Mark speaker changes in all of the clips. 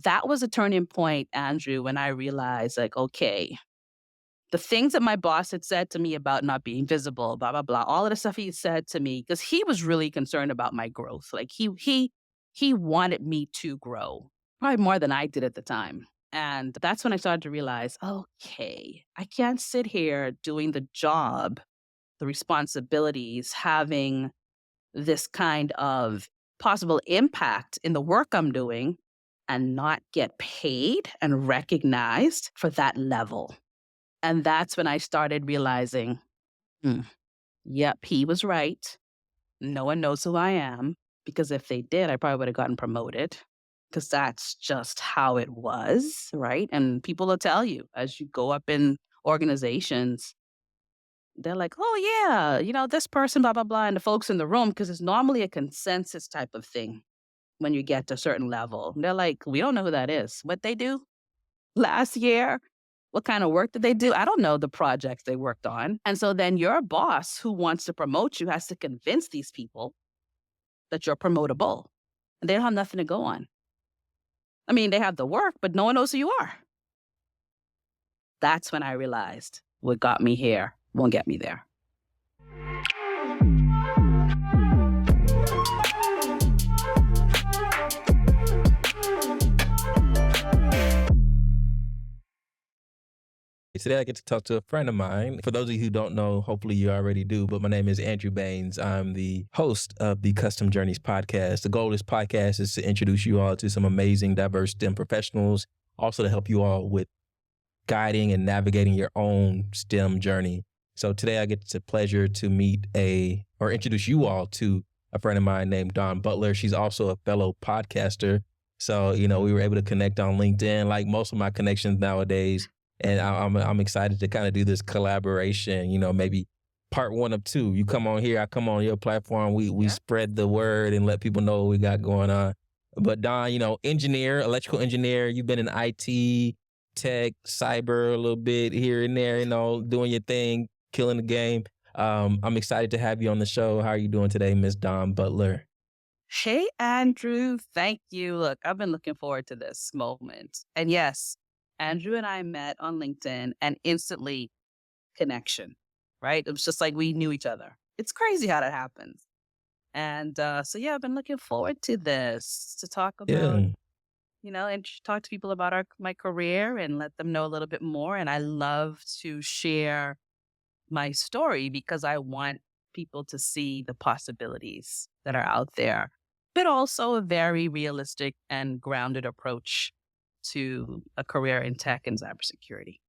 Speaker 1: that was a turning point, Andrew, when I realized, like, okay, the things that my boss had said to me about not being visible, blah, blah, blah, all of the stuff he said to me, because he was really concerned about my growth. Like he wanted me to grow, probably more than I did at the time. And that's when I started to realize, okay, I can't sit here doing the job, the responsibilities, having this kind of possible impact in the work I'm doing and not get paid and recognized for that level. And that's when I started realizing, "Hmm, yep, he was right. No one knows who I am, because if they did, I probably would have gotten promoted, because that's just how it was, right?" And people will tell you as you go up in organizations, they're like, "Oh, yeah, this person, blah, blah, blah," and the folks in the room, because it's normally a consensus type of thing when you get to a certain level. They're like, "We don't know who that is. What they do last year? What kind of work did they do? I don't know the projects they worked on." And so then your boss who wants to promote you has to convince these people that you're promotable. And they don't have nothing to go on. I mean, they have the work, but no one knows who you are. That's when I realized what got me here won't get me there.
Speaker 2: Today I get to talk to a friend of mine. For those of you who don't know, hopefully you already do, but my name is Andrew Baines. I'm the host of the Custom Journeys podcast. The goal of this podcast is to introduce you all to some amazing, diverse STEM professionals, also to help you all with guiding and navigating your own STEM journey. So today I get the pleasure to introduce you all to a friend of mine named Dawn Butler. She's also a fellow podcaster. So, we were able to connect on LinkedIn, like most of my connections nowadays. And I'm excited to kind of do this collaboration, maybe part 1 of 2. You come on here, I come on your platform. We spread the word and let people know what we got going on. But Don, engineer, electrical engineer, you've been in IT, tech, cyber a little bit here and there, doing your thing, killing the game. I'm excited to have you on the show. How are you doing today, Miss Dawn Butler?
Speaker 1: Hey, Andrew. Thank you. Look, I've been looking forward to this moment. And yes, Andrew and I met on LinkedIn and instantly connection, right? It was just like we knew each other. It's crazy how that happens. And so, yeah, I've been looking forward to this, to talk about,
Speaker 2: Yeah.
Speaker 1: and talk to people about my career and let them know a little bit more. And I love to share my story because I want people to see the possibilities that are out there, but also a very realistic and grounded approach to a career in tech and cybersecurity.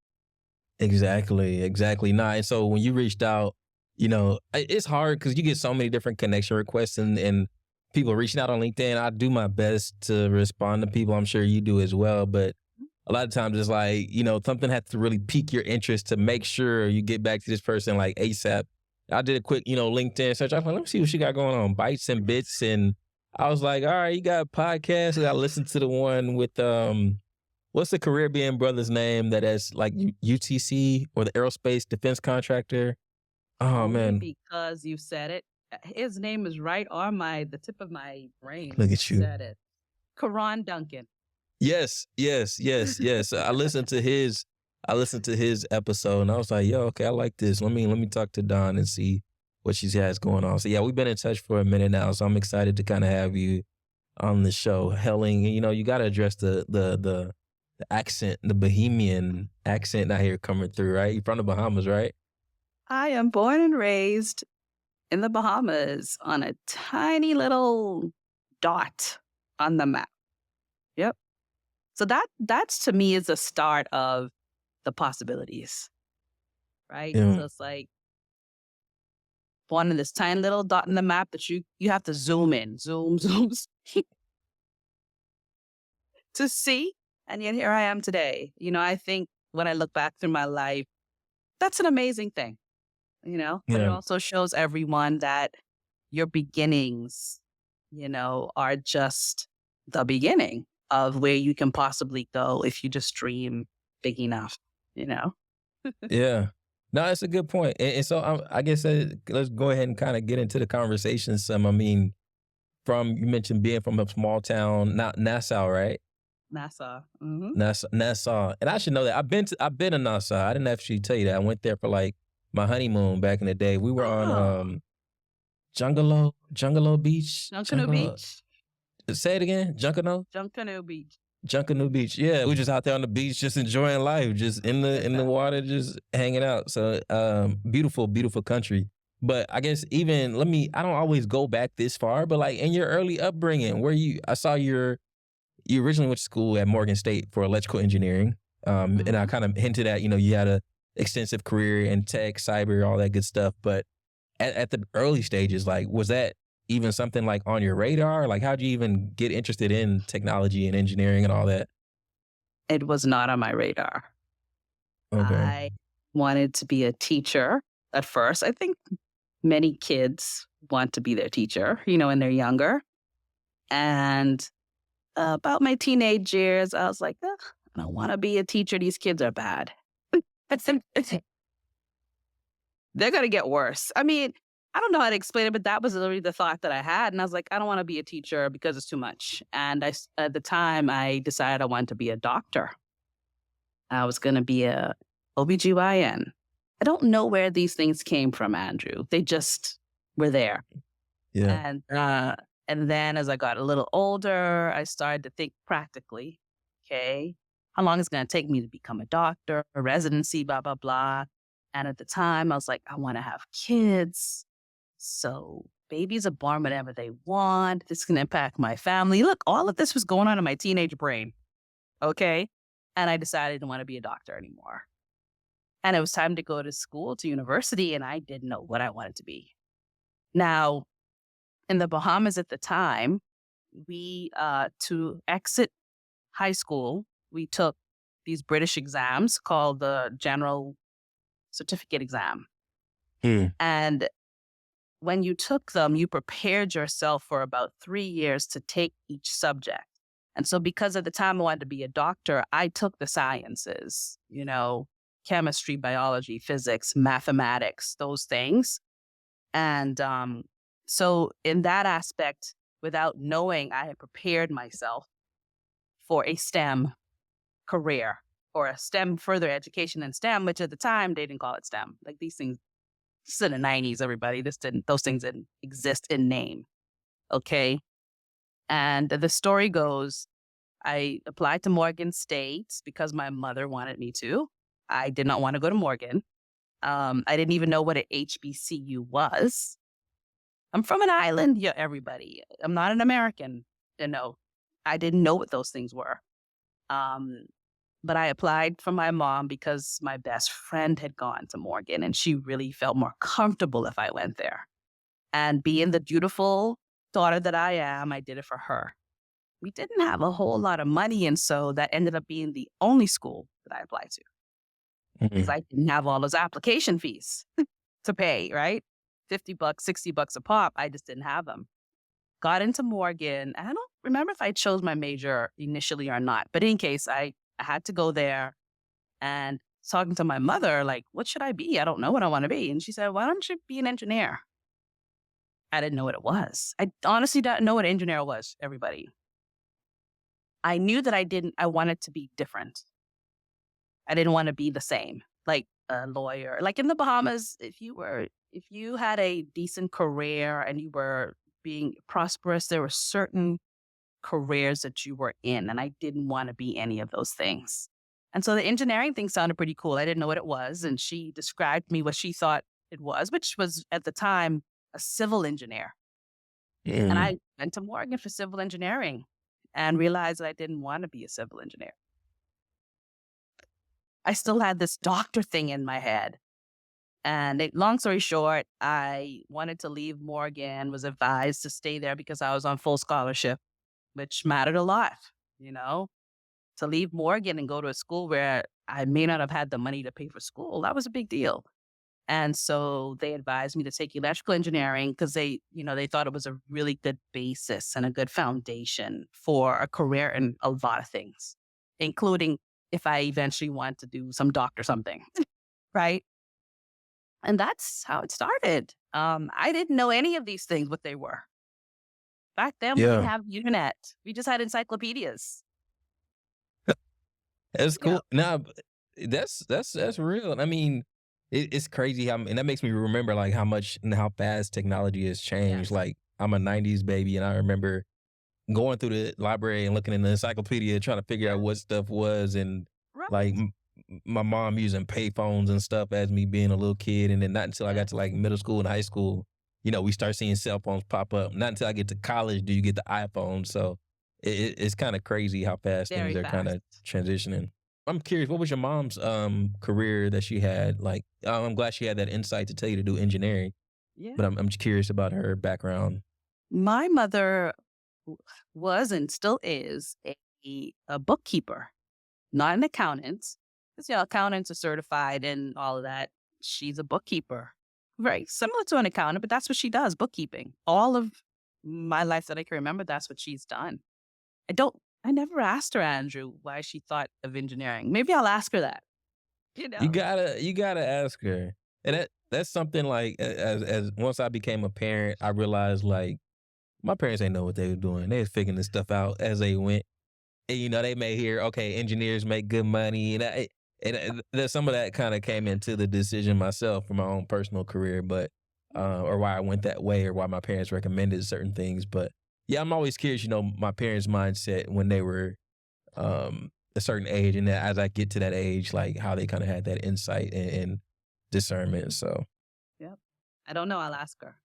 Speaker 2: Exactly. Nah, and so when you reached out, it's hard because you get so many different connection requests and people reaching out on LinkedIn. I do my best to respond to people. I'm sure you do as well. But a lot of times it's like, something has to really pique your interest to make sure you get back to this person like ASAP. I did a quick, LinkedIn search. I was like, let me see what she got going on, Bytes and Bits. And I was like, all right, you got a podcast. I listened to the one with, what's the Caribbean brother's name that has like UTC or the aerospace defense contractor? Oh,
Speaker 1: Only
Speaker 2: man.
Speaker 1: because you said it. His name is right on the tip of my brain.
Speaker 2: Look
Speaker 1: You
Speaker 2: at you.
Speaker 1: said it. Karan Duncan.
Speaker 2: Yes. I listened to his episode and I was like, yo, okay, I like this. Let me talk to Dawn and see what she has going on. So yeah, we've been in touch for a minute now. So I'm excited to kind of have you on the show. Helling, you got to address the accent, the Bohemian accent out here coming through, right? You're from the Bahamas, right?
Speaker 1: I am born and raised in the Bahamas on a tiny little dot on the map. Yep. So that's to me is the start of the possibilities, right?
Speaker 2: Yeah.
Speaker 1: So it's like born in this tiny little dot in the map that you have to zoom in, zoom, to see. And yet here I am today. I think when I look back through my life, that's an amazing thing, but it
Speaker 2: Yeah.
Speaker 1: also shows everyone that your beginnings, are just the beginning of where you can possibly go if you just dream big enough, you know?
Speaker 2: Yeah. No, that's a good point. And so I guess let's go ahead and kind of get into the conversation some. I mean, you mentioned being from a small town, not Nassau, right?
Speaker 1: NASA. Hmm.
Speaker 2: Nassau. And I should know that. I've been to Nassau. I didn't actually tell you that. I went there for like my honeymoon back in the day. We were on
Speaker 1: Oh,
Speaker 2: Jungalo Beach.
Speaker 1: Junkanoo Beach.
Speaker 2: Say it again. Junkanoo?
Speaker 1: Junkanoo Beach.
Speaker 2: Junkanoo Beach. Yeah, we just out there on the beach, just enjoying life, just in the
Speaker 1: Listen,
Speaker 2: water, just hanging out. So beautiful, beautiful country. But I guess even I don't always go back this far, but like in your early upbringing, I saw you originally went to school at Morgan State for electrical engineering. And I
Speaker 1: hmm
Speaker 2: kind of hinted at, you had a extensive career in tech, cyber, all that good stuff. But at the early stages, like, was that even something like on your radar? Like, how'd you even get interested in technology and engineering and all that?
Speaker 1: it was not on my radar.
Speaker 2: Okay.
Speaker 1: I wanted to be a teacher at first. I think many kids want to be their teacher, when they're younger. And about my teenage years, I was like, "Ugh, I don't want to be a teacher. These kids are bad. They're going to get worse." I mean, I don't know how to explain it, but that was literally the thought that I had. And I was like, I don't want to be a teacher because it's too much. And at the time, I decided I wanted to be a doctor. I was going to be a OBGYN. I don't know where these things came from, Andrew. They just were there.
Speaker 2: Yeah.
Speaker 1: And then as I got a little older, I started to think practically, okay, how long is it going to take me to become a doctor, a residency, blah, blah, blah. And at the time, I was like, I want to have kids. So babies are born whenever they want. This can impact my family. Look, all of this was going on in my teenage brain. Okay. And I decided I didn't want to be a doctor anymore. And it was time to go to school, to university, and I didn't know what I wanted to be. Now, in the Bahamas at the time, we, to exit high school, we took these British exams called the General Certificate Exam.
Speaker 2: Hmm.
Speaker 1: And when you took them, you prepared yourself for about 3 years to take each subject. And so because at the time I wanted to be a doctor, I took the sciences, chemistry, biology, physics, mathematics, those things. And so in that aspect, without knowing, I had prepared myself for a STEM career or a STEM further education in STEM, which at the time they didn't call it STEM. Like these things, this is in the 90s, everybody. Those things didn't exist in name. Okay. And the story goes, I applied to Morgan State because my mother wanted me to. I did not want to go to Morgan. I didn't even know what an HBCU was. I'm from an island, yeah, everybody. I'm not an American. I didn't know what those things were. Um, but I applied for my mom because my best friend had gone to Morgan and she really felt more comfortable if I went there. And being the dutiful daughter that I am, I did it for her. We didn't have a whole lot of money. And so that ended up being the only school that I applied to because
Speaker 2: Mhm.
Speaker 1: I didn't have all those application fees to pay, right? $50, $60 a pop. I just didn't have them. Got into Morgan. And I don't remember if I chose my major initially or not, but in case I had to go there and talking to my mother, like, what should I be? I don't know what I want to be. And she said, why don't you be an engineer? I didn't know what it was. I honestly didn't know what an engineer was, everybody. I knew that I wanted to be different. I didn't want to be the same, like a lawyer. Like in the Bahamas, if you had a decent career and you were being prosperous, there were certain careers that you were in, and I didn't want to be any of those things. And so the engineering thing sounded pretty cool. I didn't know what it was, and she described me what she thought it was, which was at the time a civil engineer. And
Speaker 2: Mhm.
Speaker 1: I went to Morgan for civil engineering and realized that I didn't want to be a civil engineer. I still had this doctor thing in my head. And long story short, I wanted to leave Morgan, was advised to stay there because I was on full scholarship, which mattered a lot, you know? To leave Morgan and go to a school where I may not have had the money to pay for school, that was a big deal. And so they advised me to take electrical engineering because they thought it was a really good basis and a good foundation for a career in a lot of things, including if I eventually want to do some doc or something, right? And that's how it started. I didn't know any of these things, what they were. Back then, we didn't
Speaker 2: Yeah.
Speaker 1: have the internet. We just had encyclopedias.
Speaker 2: That's
Speaker 1: Yeah.
Speaker 2: cool. Nah, that's real. I mean, it's crazy how, and that makes me remember like how much and how fast technology has changed.
Speaker 1: Yes.
Speaker 2: Like I'm a '90s baby, and I remember going through the library and looking in the encyclopedia trying to figure
Speaker 1: Yeah.
Speaker 2: out what stuff was, and like
Speaker 1: Right.
Speaker 2: my mom using payphones and stuff as me being a little kid, and then not until I got to
Speaker 1: Yes.
Speaker 2: like middle school and high school, we start seeing cell phones pop up. Not until I get to college do you get the iPhone. So it's kind of crazy how fast things
Speaker 1: Very
Speaker 2: are kind of
Speaker 1: fast.
Speaker 2: transitioning. I'm curious, what was your mom's career that she had? Like, I'm glad she had that insight to tell you to do engineering,
Speaker 1: Yeah.
Speaker 2: but I'm just curious about her background.
Speaker 1: My mother was and still is a bookkeeper, not an accountant. Because, accountants are certified and all of that. She's a bookkeeper. Very similar to an accountant, but that's what she does, bookkeeping. All of my life that I can remember, that's what she's done. I never asked her, Andrew, why she thought of engineering. Maybe I'll ask her that, you
Speaker 2: You
Speaker 1: know?
Speaker 2: gotta ask her. And that's something like as once I became a parent, I realized like my parents ain't know what they were doing. They was figuring this stuff out as they went. And they may hear, okay, engineers make good money, and there's some of that kind of came into the decision myself for my own personal career, but or why I went that way, or why my parents recommended certain things. But yeah, I'm always curious, my parents' mindset when they were a certain age, and that as I get to that age, like how they kind of had that insight and discernment. So
Speaker 1: Yep. I don't know. I'll ask her.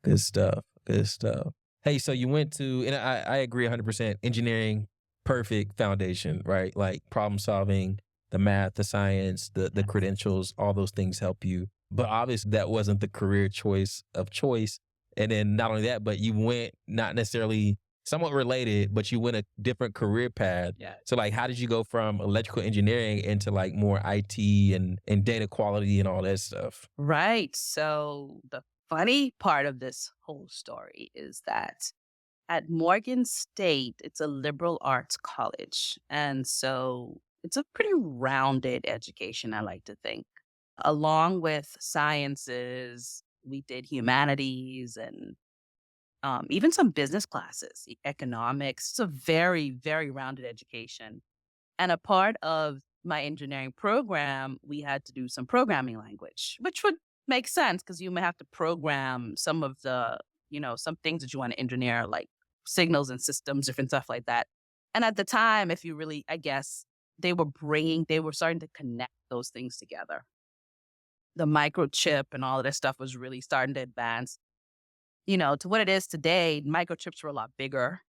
Speaker 2: good stuff. Good stuff. Hey, so you went to, and I agree 100%. Engineering, perfect foundation, right? Like problem solving, the math, the science, the
Speaker 1: Yes.
Speaker 2: credentials, all those things help you. But obviously, that wasn't the career choice of choice. And then not only that, but you went not necessarily somewhat related, but you went a different career path.
Speaker 1: Yes.
Speaker 2: So, like, how did you go from electrical engineering into like more IT and data quality and all that stuff?
Speaker 1: Right. So the funny part of this whole story is that at Morgan State, it's a liberal arts college. And so it's a pretty rounded education, I like to think. Along with sciences, we did humanities and even some business classes, economics. It's a very, very rounded education. And a part of my engineering program, we had to do some programming language, which would make sense because you may have to program some of some things that you want to engineer, like signals and systems, different stuff like that. And at the time, if you really, I guess, they were starting to connect those things together. The microchip and all of this stuff was really starting to advance, to what it is today. Microchips were a lot bigger.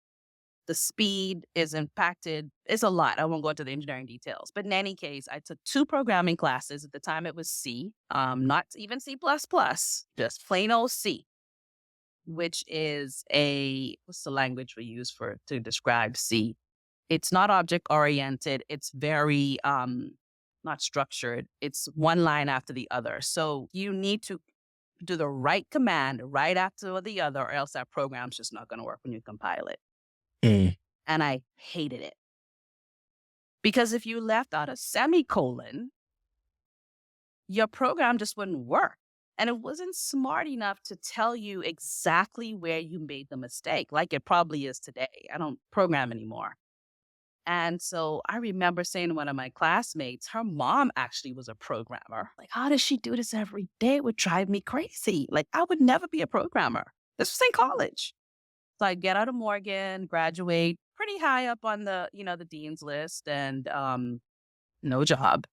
Speaker 1: The speed is impacted. It's a lot. I won't go into the engineering details. But in any case, I took two programming classes. At the time, it was C, not even C++, just plain old C, which is what's the language we use to describe C? It's not object oriented. It's very not structured. It's one line after the other. So you need to do the right command right after the other, or else that program's just not going to work when you compile it.
Speaker 2: Mm.
Speaker 1: And I hated it. Because if you left out a semicolon, your program just wouldn't work. And it wasn't smart enough to tell you exactly where you made the mistake, like it probably is today. I don't program anymore. And so I remember saying to one of my classmates, her mom actually was a programmer. Like, how does she do this every day? It would drive me crazy. Like, I would never be a programmer. This was in college. So I get out of Morgan, graduate pretty high up on the dean's list, and no job.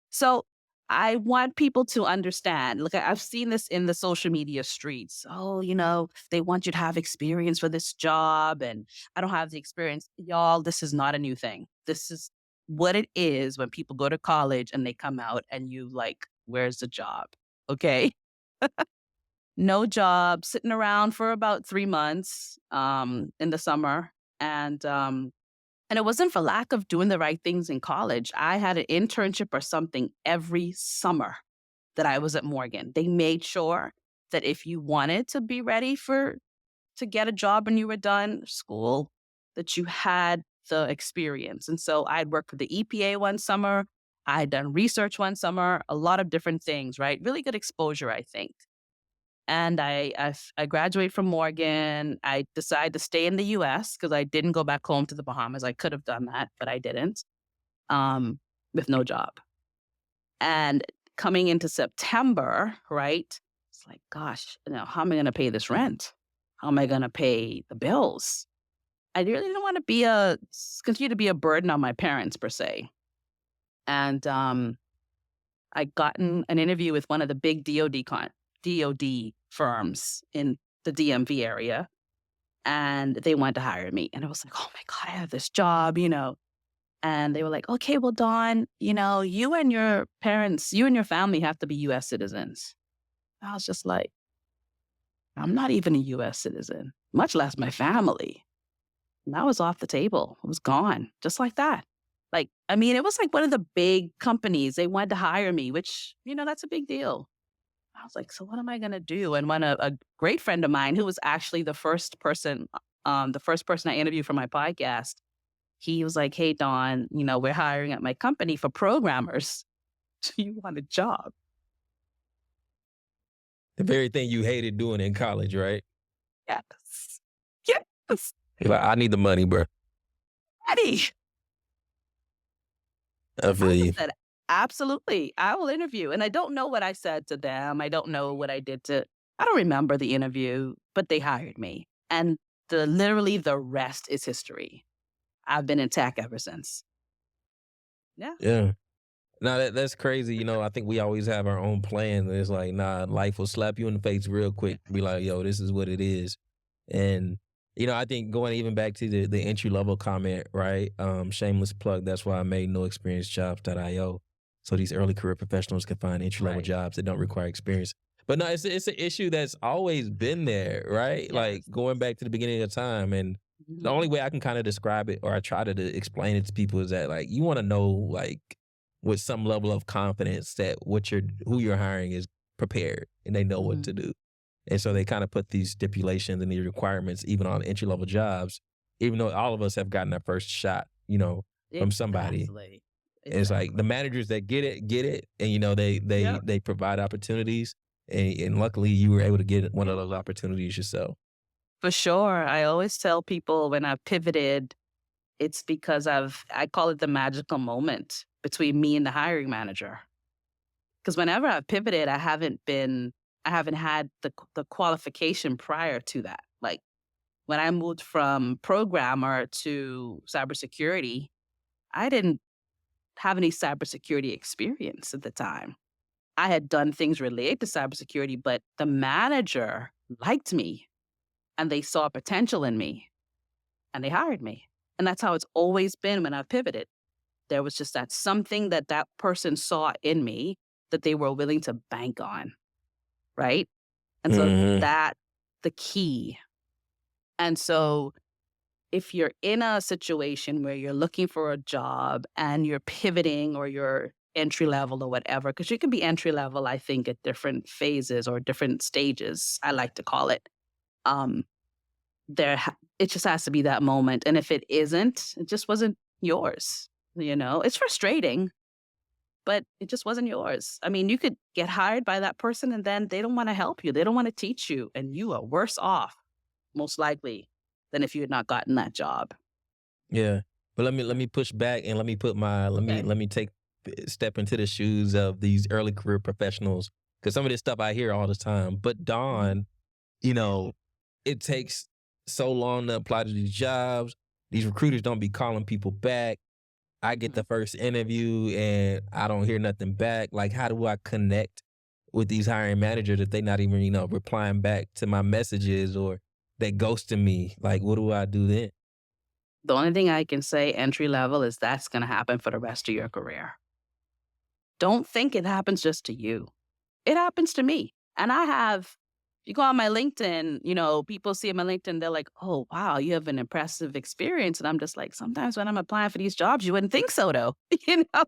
Speaker 1: So I want people to understand. Look, I've seen this in the social media streets. Oh, they want you to have experience for this job, and I don't have the experience. Y'all, this is not a new thing. This is what it is when people go to college and they come out and you like, where's the job? Okay. No job, sitting around for about 3 months, in the summer, and it wasn't for lack of doing the right things in college. I had an internship or something every summer that I was at Morgan. They made sure that if you wanted to be ready to get a job when you were done school, that you had the experience. And so I'd worked for the EPA one summer, I'd done research one summer, a lot of different things, right? Really good exposure, I think. And I graduate from Morgan. I decide to stay in the US because I didn't go back home to the Bahamas. I could have done that, but I didn't, um, with no job. And coming into September, right? It's like, gosh, how am I gonna pay this rent? How am I gonna pay the bills? I really didn't want to continue to be a burden on my parents per se. And I gotten an interview with one of the big DoD firms in the DMV area, and they wanted to hire me. And I was like, oh my God, I have this job. And they were like, okay, well, Dawn, you and your parents, you and your family have to be US citizens. I was just like, I'm not even a US citizen, much less my family. And that was off the table. It was gone, just like that. Like, I mean, it was like one of the big companies. They wanted to hire me, which, that's a big deal. I was like, so what am I going to do? And when a great friend of mine, who was actually the first person I interviewed for my podcast, he was like, hey, Dawn, we're hiring at my company for programmers. Do you want a job?
Speaker 2: The very thing you hated doing in college, right?
Speaker 1: Yes. Yes.
Speaker 2: You're like, I need the money, bro.
Speaker 1: Eddie.
Speaker 2: I feel
Speaker 1: I
Speaker 2: you.
Speaker 1: said, absolutely. I will interview. And I don't know what I said to them. I don't know what I did I don't remember the interview, but they hired me. And literally the rest is history. I've been in tech ever since. Yeah.
Speaker 2: Yeah. No, that's crazy. I think we always have our own plan. It's like, nah, life will slap you in the face real quick. Be like, yo, this is what it is. And, I think going even back to the entry level comment, right? Shameless plug. That's why I made noexperiencejobs.io. So these early career professionals can find entry level
Speaker 1: Right.
Speaker 2: jobs that don't require experience. But no, it's an issue that's always been there, right? Like
Speaker 1: Yes.
Speaker 2: going back to the beginning of time. And the only
Speaker 1: Mhm.
Speaker 2: way I can kind of describe it, or I try to explain it to people, is that like you want to know, like, with some level of confidence that who you're hiring is prepared and they know what to
Speaker 1: Mhm.
Speaker 2: do. And so they kind of put these stipulations and these requirements even on entry level jobs, even though all of us have gotten our first shot, from somebody.
Speaker 1: Exactly.
Speaker 2: And it's like the
Speaker 1: Exactly.
Speaker 2: managers that get it, and
Speaker 1: Yep.
Speaker 2: they provide opportunities, and luckily you were able to get one of those opportunities yourself.
Speaker 1: For sure. I always tell people when I've pivoted, it's because I call it the magical moment between me and the hiring manager. Because whenever I've pivoted, I haven't had the qualification prior to that. Like when I moved from programmer to cybersecurity, I didn't have any cybersecurity experience at the time. I had done things related to cybersecurity, but the manager liked me and they saw potential in me and they hired me. And that's how it's always been when I've pivoted. There was just that something that person saw in me that they were willing to bank on, right? And so
Speaker 2: Hmm.
Speaker 1: that the key. And so if you're in a situation where you're looking for a job and you're pivoting or you're entry level or whatever, because you can be entry level, I think, at different phases or different stages, I like to call it. Um, it just has to be that moment. And if it isn't, it just wasn't yours. It's frustrating, but it just wasn't yours. I mean, you could get hired by that person and then they don't want to help you. They don't want to teach you. And you are worse off, most likely, than if you had not gotten that job.
Speaker 2: Yeah. But let
Speaker 1: Yeah.
Speaker 2: me push back, and let me put my
Speaker 1: Okay.
Speaker 2: let me take step into the shoes of these early career professionals, because some of this stuff I hear all the time. But
Speaker 1: Mhm.
Speaker 2: Dawn, you know, it takes so long to apply to these jobs. These recruiters don't be calling people back. I get
Speaker 1: Mhm.
Speaker 2: the first interview and I don't hear nothing back. Like, how do I connect with these hiring managers if they not even, replying back to my messages, or they ghosting me? Like, what do I do then?
Speaker 1: The only thing I can say entry level is that's going to happen for the rest of your career. Don't think it happens just to you. It happens to me. And you go on my LinkedIn, people see my LinkedIn, they're like, oh, wow, you have an impressive experience. And I'm just like, sometimes when I'm applying for these jobs, you wouldn't think so, though. you know?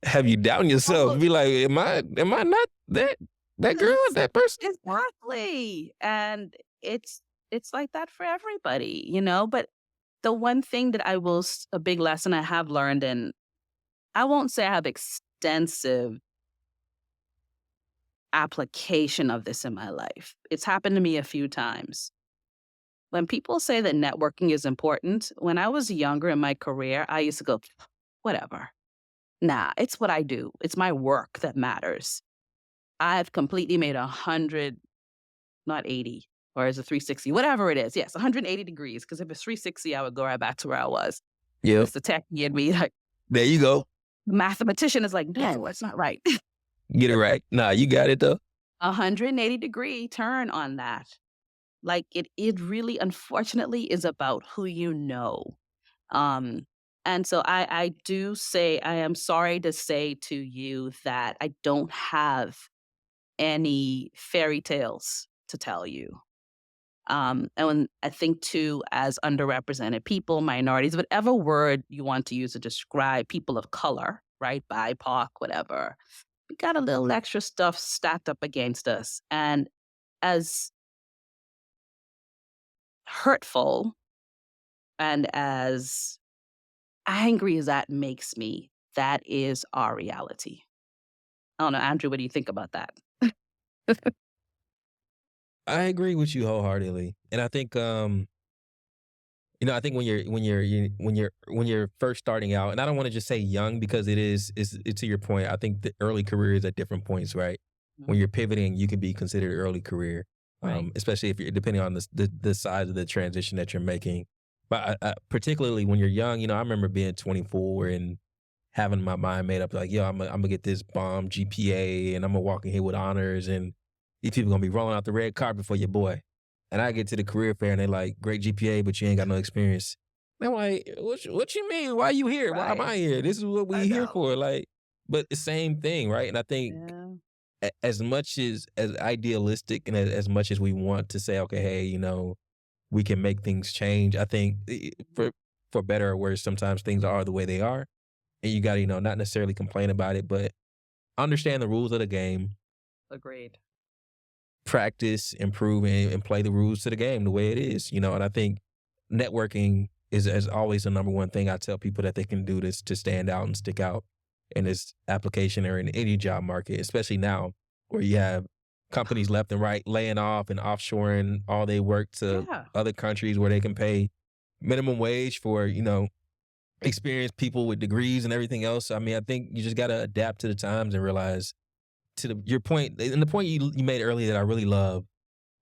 Speaker 2: Have you doubting yourself?
Speaker 1: Oh,
Speaker 2: Be like, am I not that girl,
Speaker 1: yes,
Speaker 2: that person?
Speaker 1: exactly. And it's like that for everybody. But the one thing that a big lesson I have learned, and I won't say I have extensive application of this in my life. It's happened to me a few times. When people say that networking is important, when I was younger in my career, I used to go, whatever. Nah, it's what I do. It's my work that matters. I've completely made 100, not 80, or is it 360? Whatever it is. Yes, 180 degrees. Because if it's 360, I would go right back to where I was.
Speaker 2: Yep.
Speaker 1: It's the techie in me. Like,
Speaker 2: There you go.
Speaker 1: mathematician is like, no, it's not right.
Speaker 2: Get it right. Nah, you got it though.
Speaker 1: 180-degree turn on that. Like it really, unfortunately, is about who you know. Um, and so I do say I am sorry to say to you that I don't have any fairy tales to tell you. And when I think too, as underrepresented people, minorities, whatever word you want to use to describe people of color, right? BIPOC, whatever. We got a little extra stuff stacked up against us. And as hurtful and as angry as that makes me, that is our reality. I don't know, Andrew, what do you think about that?
Speaker 2: I agree with you wholeheartedly. And I think I think when you're first starting out, and I don't want to just say young because it's to your point. I think the early career is at different points, right? When
Speaker 1: Mhm.
Speaker 2: you're pivoting, you can be considered early career,
Speaker 1: Right.
Speaker 2: especially if you're depending on the size of the transition that you're making. But particularly when you're young, I remember being 24 and having my mind made up, like, yo, I'm gonna get this bomb GPA, and I'm gonna walk in here with honors, and these people gonna be rolling out the red carpet for your boy. And I get to the career fair and they like, great GPA, but you ain't got no experience. And I'm like, what you mean? Why you here? Why am
Speaker 1: Right.
Speaker 2: I here? This is what
Speaker 1: I
Speaker 2: we here
Speaker 1: know.
Speaker 2: for. Like, but the same thing, right? And I think
Speaker 1: Yeah.
Speaker 2: as much as idealistic and as much as we want to say, okay, hey, we can make things change. I think for better or worse, sometimes things are the way they are, and you got to not necessarily complain about it, but understand the rules of the game,
Speaker 1: Agreed.
Speaker 2: practice, improve, and play the rules to the game the way it is. And I think networking is always the number one thing I tell people that they can do this to stand out and stick out in this application or in any job market, especially now where you have companies left and right laying off and offshoring all their work to
Speaker 1: Yeah.
Speaker 2: other countries where they can pay minimum wage for, experienced people with degrees and everything else. I mean, I think you just got to adapt to the times and realize your point, and the point you made earlier that I really love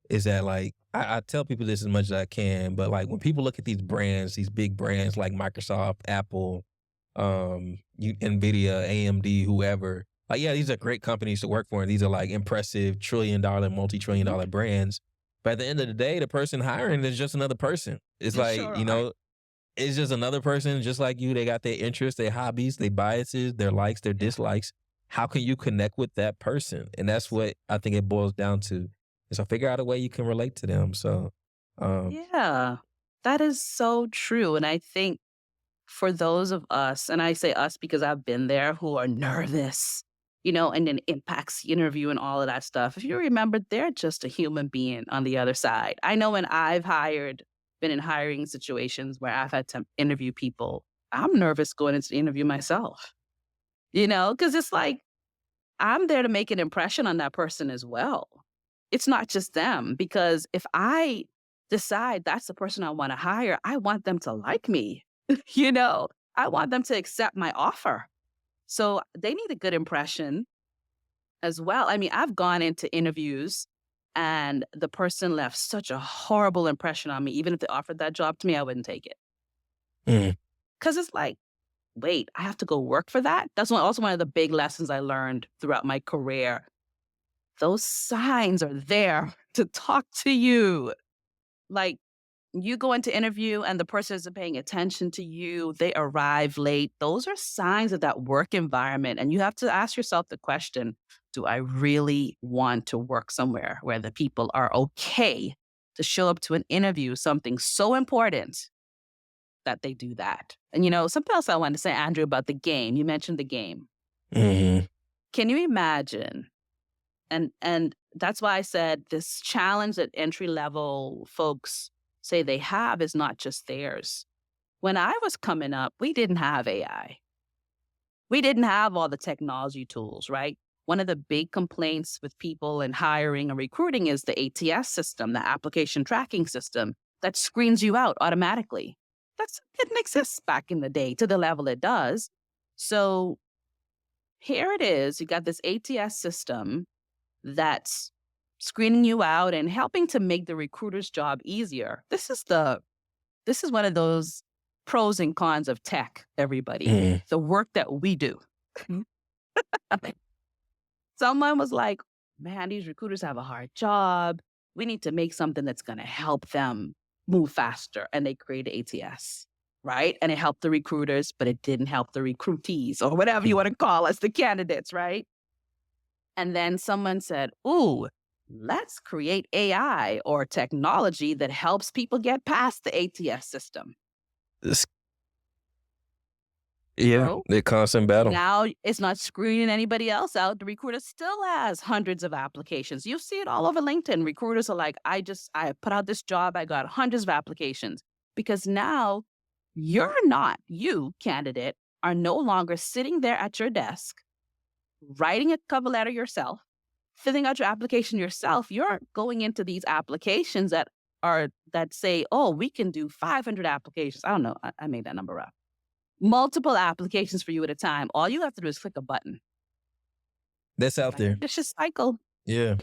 Speaker 2: is that, like, I tell people this as much as I can, but like when people look at these brands, these big brands like Microsoft, Apple, Nvidia, AMD, whoever, like, yeah, these are great companies to work for, and these are like impressive $1 trillion, multi-trillion
Speaker 1: Mhm.
Speaker 2: dollar brands. But at the end of the day, the person hiring is just another person. It's
Speaker 1: They
Speaker 2: like,
Speaker 1: sure are.
Speaker 2: it's just another person just like you. They got their interests, their hobbies, their biases, their likes, their
Speaker 1: Yeah.
Speaker 2: dislikes. How can you connect with that person? And that's what I think it boils down to. And so figure out a way you can relate to them. So, um,
Speaker 1: Yeah. That is so true. And I think for those of us, and I say us because I've been there, who are nervous, and then impacts the interview and all of that stuff. If you remember, they're just a human being on the other side. I know when been in hiring situations where I've had to interview people, I'm nervous going into the interview myself, because it's like I'm there to make an impression on that person as well. It's not just them, because if I decide that's the person I want to hire, I want them to like me. you know, I want them to accept my offer. So they need a good impression as well. I mean, I've gone into interviews and the person left such a horrible impression on me. Even if they offered that job to me, I wouldn't take it.
Speaker 2: mm,
Speaker 1: Cause it's like, wait, I have to go work for that? Also one of the big lessons I learned throughout my career. Those signs are there to talk to you. Like, you go into interview and the person isn't paying attention to you, they arrive late. Those are signs of that work environment. And you have to ask yourself the question, do I really want to work somewhere where the people are okay to show up to an interview, something so important that they do that? And something else I wanted to say, Andrew, about the game. You mentioned the game.
Speaker 2: mhm,
Speaker 1: Can you imagine? And that's why I said this challenge that entry level folks say they have is not just theirs. When I was coming up, we didn't have AI. We didn't have all the technology tools, right? one of the big complaints with people in hiring and recruiting is the ATS system, the application tracking system that screens you out automatically. That didn't exist back in the day to the level it does. So here it is. You got this ATS system that's screening you out and helping to make the recruiter's job easier. This is one of those pros and cons of tech, everybody.
Speaker 2: Mm.
Speaker 1: The work that we do. Someone was like, man, these recruiters have a hard job. We need to make something that's going to help them move faster. And they created ATS, right? And it helped the recruiters, but it didn't help the recruitees or whatever you want to call us, the candidates, right? And then someone said, ooh, let's create AI or technology that helps people get past the ATS system.
Speaker 2: It's- yeah,
Speaker 1: So
Speaker 2: the constant battle.
Speaker 1: now it's not screening anybody else out. The recruiter still has hundreds of applications. You see it all over LinkedIn. Recruiters are like, I put out this job. I got hundreds of applications because now you candidate are no longer sitting there at your desk, writing a cover letter yourself, filling out your application yourself. You're going into these applications that say, oh, we can do 500 applications. I don't know. I made that number up. Multiple applications for you at a time. All you have to do is click a button.
Speaker 2: That's out there.
Speaker 1: It's just cycle.
Speaker 2: Yeah.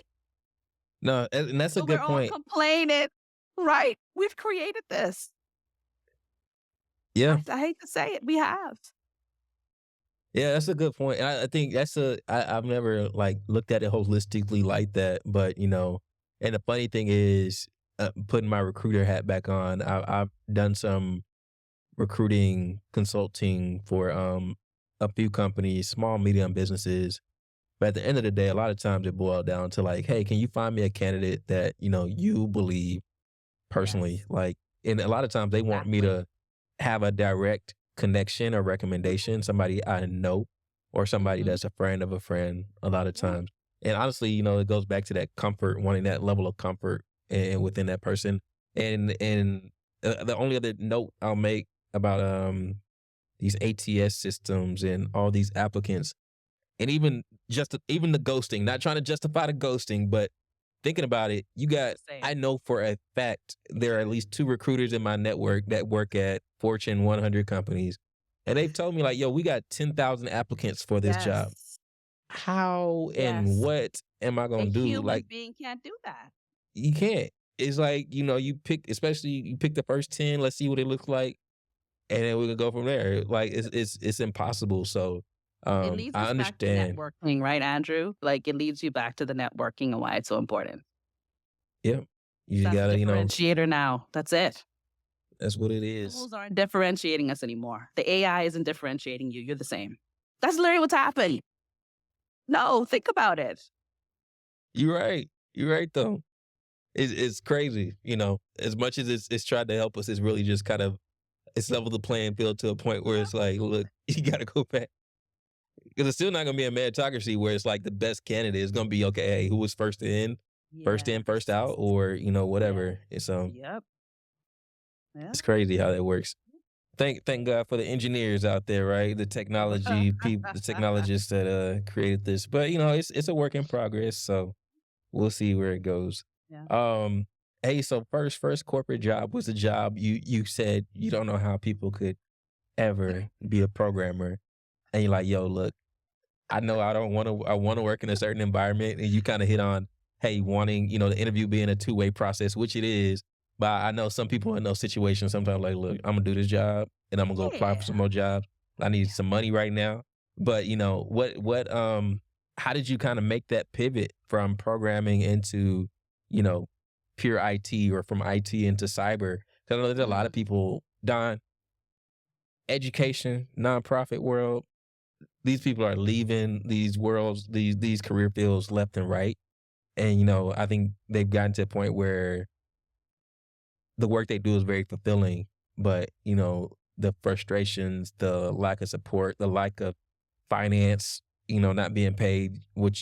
Speaker 2: No, and that's a
Speaker 1: So
Speaker 2: good
Speaker 1: we're
Speaker 2: point.
Speaker 1: all complaining, right? We've created this.
Speaker 2: Yeah.
Speaker 1: I hate to say it. We have.
Speaker 2: Yeah, that's a good point. And I think I've never like looked at it holistically like that. But, and the funny thing is, putting my recruiter hat back on, I've done some recruiting consulting for a few companies, small, medium businesses. But at the end of the day, a lot of times it boiled down to like, hey, can you find me a candidate that, you believe personally?
Speaker 1: Yes.
Speaker 2: Like, and a lot of times they want me
Speaker 1: Exactly.
Speaker 2: to have a direct connection or recommendation, somebody I know or somebody
Speaker 1: Mhm.
Speaker 2: that's a friend of a friend a lot of
Speaker 1: Yeah.
Speaker 2: times. And honestly, it goes back to that comfort, wanting that level of comfort and within that person. And the only other note I'll make about these ATS systems and all these applicants, and even the ghosting, not trying to justify the ghosting, but thinking about it, I know for a fact there are at least 2 recruiters in my network that work at Fortune 100 companies. And they've told me like, yo, we got 10,000 applicants for this job.
Speaker 1: Yes.
Speaker 2: How and
Speaker 1: Yes.
Speaker 2: what am I
Speaker 1: A
Speaker 2: going to do?
Speaker 1: human
Speaker 2: Like,
Speaker 1: being can't do that.
Speaker 2: you can't. It's like, especially you pick the first 10, let's see what it looks like. And then we can go from there. Like it's impossible. So,
Speaker 1: It leads
Speaker 2: I
Speaker 1: us back to
Speaker 2: understand.
Speaker 1: networking, right, Andrew? Like it leads you back to the networking and why it's so important.
Speaker 2: Yep. You just
Speaker 1: That's the
Speaker 2: gotta,
Speaker 1: differentiator now. That's it.
Speaker 2: that's what it is.
Speaker 1: Tools aren't differentiating us anymore. The AI isn't differentiating you. You're the same. That's literally what's happening. No, think about it.
Speaker 2: You're right. You're right though. It's crazy, as much as it's tried to help us, it's really just kind of it's leveled the playing field to a point where it's like, look, you gotta go back. Because it's still not gonna be a meritocracy where it's like the best candidate is gonna be, okay, hey, who was first in, first out,
Speaker 1: Yes.
Speaker 2: or
Speaker 1: Yes.
Speaker 2: whatever. So
Speaker 1: Yep. Yeah.
Speaker 2: it's crazy how that works. Thank God for the engineers out there, right? The technology people, the technologists that created this. But it's a work in progress, so we'll see where it goes.
Speaker 1: Yeah.
Speaker 2: Hey, so first corporate job was a job you said you don't know how people could ever be a programmer, and you're like, yo, look, I know I want to work in a certain environment, and you kind of hit on, hey, wanting, the interview being a two-way process, which it is. But I know some people in those situations sometimes like, look, I'm gonna do this job and I'm gonna go apply for some
Speaker 1: Yeah.
Speaker 2: more jobs. I need some money right now. But how did you kind of make that pivot from programming into, you know, pure IT or from IT into cyber? 'Cause I know there's a lot of
Speaker 1: Mm.
Speaker 2: people, Don, education, nonprofit world, these people are leaving these worlds, these career fields left and right. And I think they've gotten to a point where the work they do is very fulfilling, but the frustrations, the lack of support, the lack of finance, not being paid what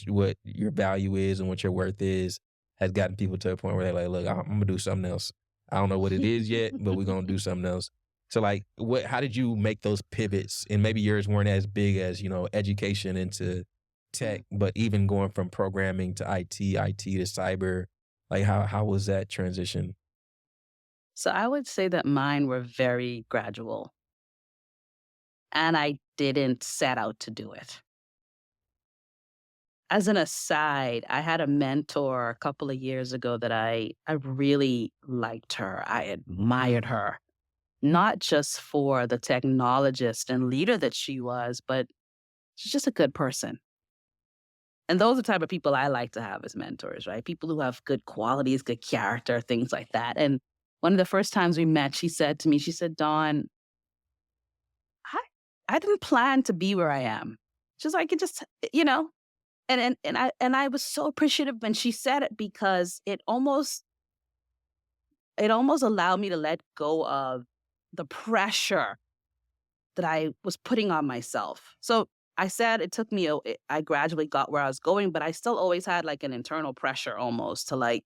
Speaker 2: your value is and what your worth is, has gotten people to a point where they're like, look, I'm gonna do something else. I don't know what it is yet, but we're gonna do something else. So like, how did you make those pivots? And maybe yours weren't as big as education into tech, but even going from programming to IT to cyber, like how was that transition?
Speaker 1: So I would say that mine were very gradual, and I didn't set out to do it. As an aside, I had a mentor a couple of years ago that I really liked her. I admired her, not just for the technologist and leader that she was, but she's just a good person. And those are the type of people I like to have as mentors, right? People who have good qualities, good character, things like that. And one of the first times we met, she said to me, she said, Dawn, I, I didn't plan to be where I am. She's like, it just, you know, and I was so appreciative when she said it because it almost allowed me to let go of the pressure that I was putting on myself. So I said it took me I gradually got where I was going, but I still always had like an internal pressure almost to like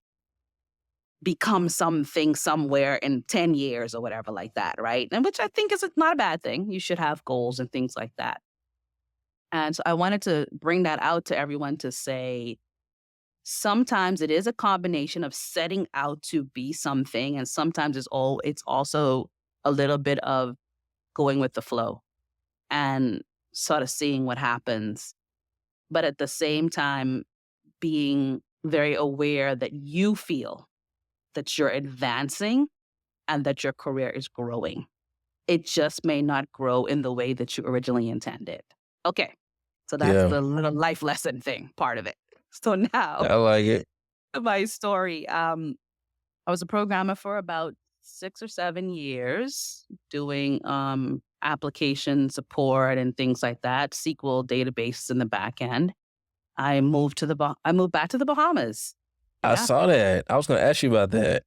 Speaker 1: become something somewhere in 10 years or whatever like that, right? And which I think is not a bad thing. You should have goals and things like that. And so I wanted to bring that out to everyone to say sometimes it is a combination of setting out to be something, and sometimes it's also a little bit of going with the flow and sort of seeing what happens. But at the same time, being very aware that you feel that you're advancing and that your career is growing. It just may not grow in the way that you originally intended. Okay. So that's
Speaker 2: Yeah,
Speaker 1: the little life lesson thing part of it. So now
Speaker 2: I like it.
Speaker 1: my story. I was a programmer for about 6 or 7 years doing application support and things like that, SQL databases in the back end. I moved back to the Bahamas.
Speaker 2: I
Speaker 1: Yeah.
Speaker 2: saw that. I was gonna ask you about that.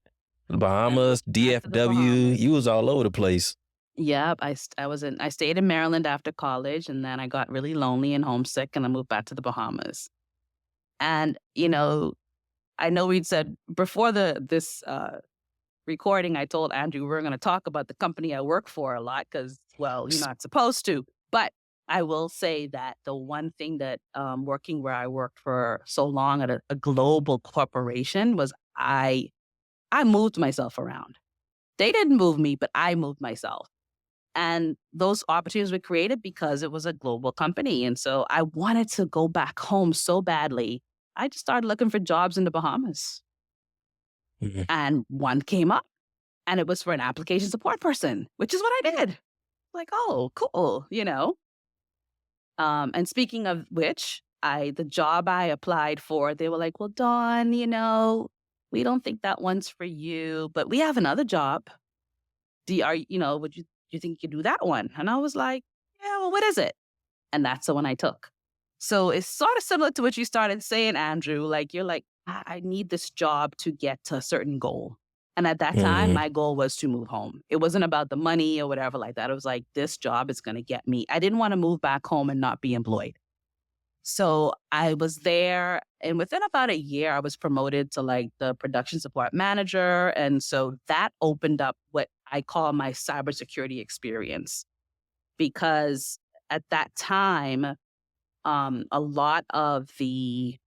Speaker 2: The
Speaker 1: I moved
Speaker 2: Bahamas,
Speaker 1: back to the
Speaker 2: DFW,
Speaker 1: Bahamas.
Speaker 2: you was all over the place.
Speaker 1: Yep, I stayed in Maryland after college, and then I got really lonely and homesick, and I moved back to the Bahamas. And, I know we'd said before this recording, I told Andrew we were gonna talk about the company I work for a lot because, well, you're not supposed to. But I will say that the one thing that, working where I worked for so long at a global corporation was I moved myself around. They didn't move me, but I moved myself. And those opportunities were created because it was a global company. And so I wanted to go back home so badly. I just started looking for jobs in the Bahamas.
Speaker 2: Mhm.
Speaker 1: And one came up and it was for an application support person, which is what I did. Like, oh, cool. And speaking of which, the job I applied for, they were like, well, Dawn, we don't think that one's for you, but we have another job. Would you think you could do that one? And I was like, yeah, well, what is it? And that's the one I took. So it's sort of similar to what you started saying, Andrew. Like, you're like, I need this job to get to a certain goal. And at that time,
Speaker 2: Mhm.
Speaker 1: my goal was to move home. It wasn't about the money or whatever like that. It was like, this job is going to get me. I didn't want to move back home and not be employed. So I was there, and within about a year, I was promoted to like the production support manager. And so that opened up what I call my cybersecurity experience because at that time, a lot of the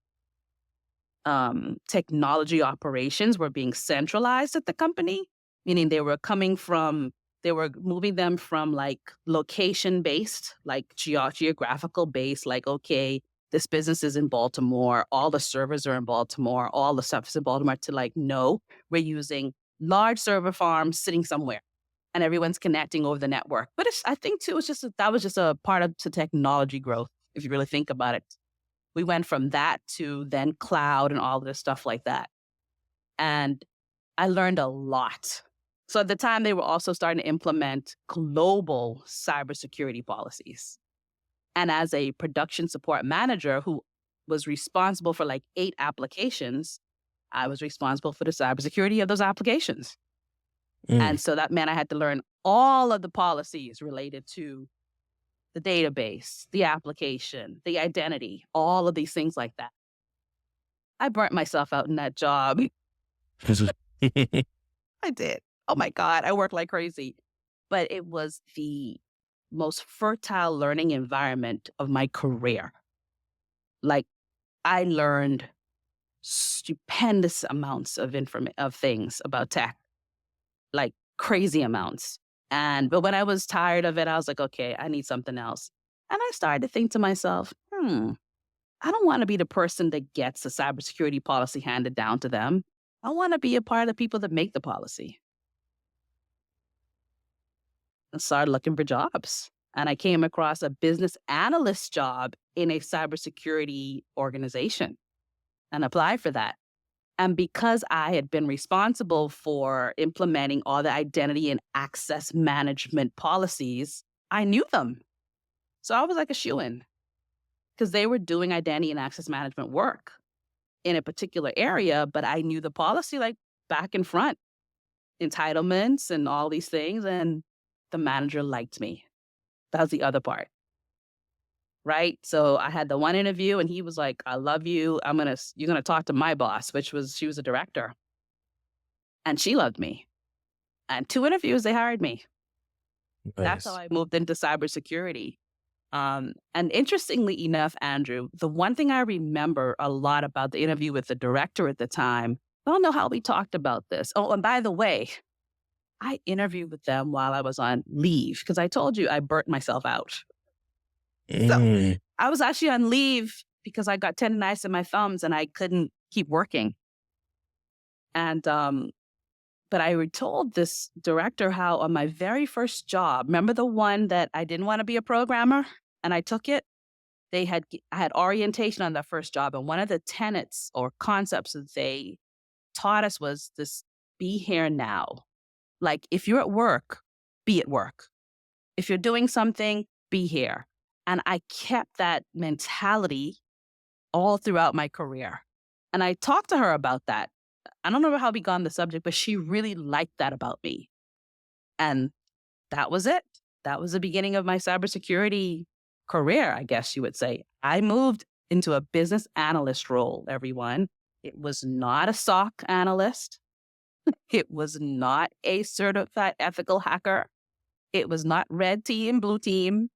Speaker 1: technology operations were being centralized at the company, meaning they were moving them from like location based, like geographical based, like, okay, this business is in Baltimore, all the servers are in Baltimore, all the stuff is in Baltimore, to like, no, we're using large server farms sitting somewhere and everyone's connecting over the network. But I think too, that was just a part of the technology growth, if you really think about it. We went from that to then cloud and all of this stuff like that. And I learned a lot. So at the time, they were also starting to implement global cybersecurity policies. And as a production support manager who was responsible for like 8 applications, I was responsible for the cybersecurity of those applications.
Speaker 2: Mm.
Speaker 1: And so that meant I had to learn all of the policies related to the database, the application, the identity, all of these things like that. I burnt myself out in that job. I did. Oh my God, I worked like crazy. But it was the most fertile learning environment of my career. Like, I learned stupendous amounts of things about tech, like crazy amounts. But when I was tired of it, I was like, okay, I need something else. And I started to think to myself, I don't want to be the person that gets the cybersecurity policy handed down to them. I want to be a part of the people that make the policy. And started looking for jobs. And I came across a business analyst job in a cybersecurity organization and applied for that. And because I had been responsible for implementing all the identity and access management policies, I knew them. So I was like a shoo-in because they were doing identity and access management work in a particular area, but I knew the policy like back and front, entitlements and all these things. And the manager liked me. That was the other part. Right. So I had the one interview and he was like, I love you. You're going to talk to my boss, she was a director, and she loved me. And 2 interviews, they hired me. That's how
Speaker 2: Nice.
Speaker 1: I moved into cybersecurity. And interestingly enough, Andrew, the one thing I remember a lot about the interview with the director at the time, I don't know how we talked about this. Oh, and by the way, I interviewed with them while I was on leave because I told you I burnt myself out. So
Speaker 2: Mm,
Speaker 1: I was actually on leave because I got tendonitis in my thumbs and I couldn't keep working. And but I had told this director how on my very first job, remember the one that I didn't want to be a programmer and I took it? I had orientation on that first job, and one of the tenets or concepts that they taught us was this: be here now. Like if you're at work, be at work. If you're doing something, be here. And I kept that mentality all throughout my career. And I talked to her about that. I don't know how we got on the subject, but she really liked that about me. And that was it. That was the beginning of my cybersecurity career, I guess you would say. I moved into a business analyst role, everyone. It was not a SOC analyst. It was not a certified ethical hacker. It was not red team, blue team.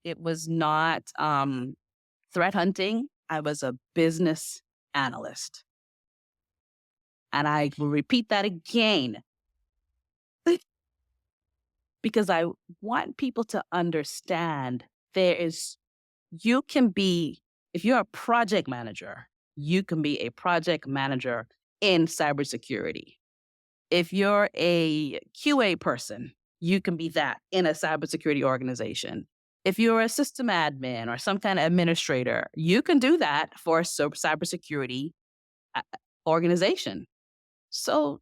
Speaker 1: It was not threat hunting. I was a business analyst. And I will repeat that again because I want people to understand you can be, if you're a project manager, you can be a project manager in cybersecurity. If you're a QA person, you can be that in a cybersecurity organization. If you're a system admin or some kind of administrator, you can do that for a cybersecurity uh, organization. So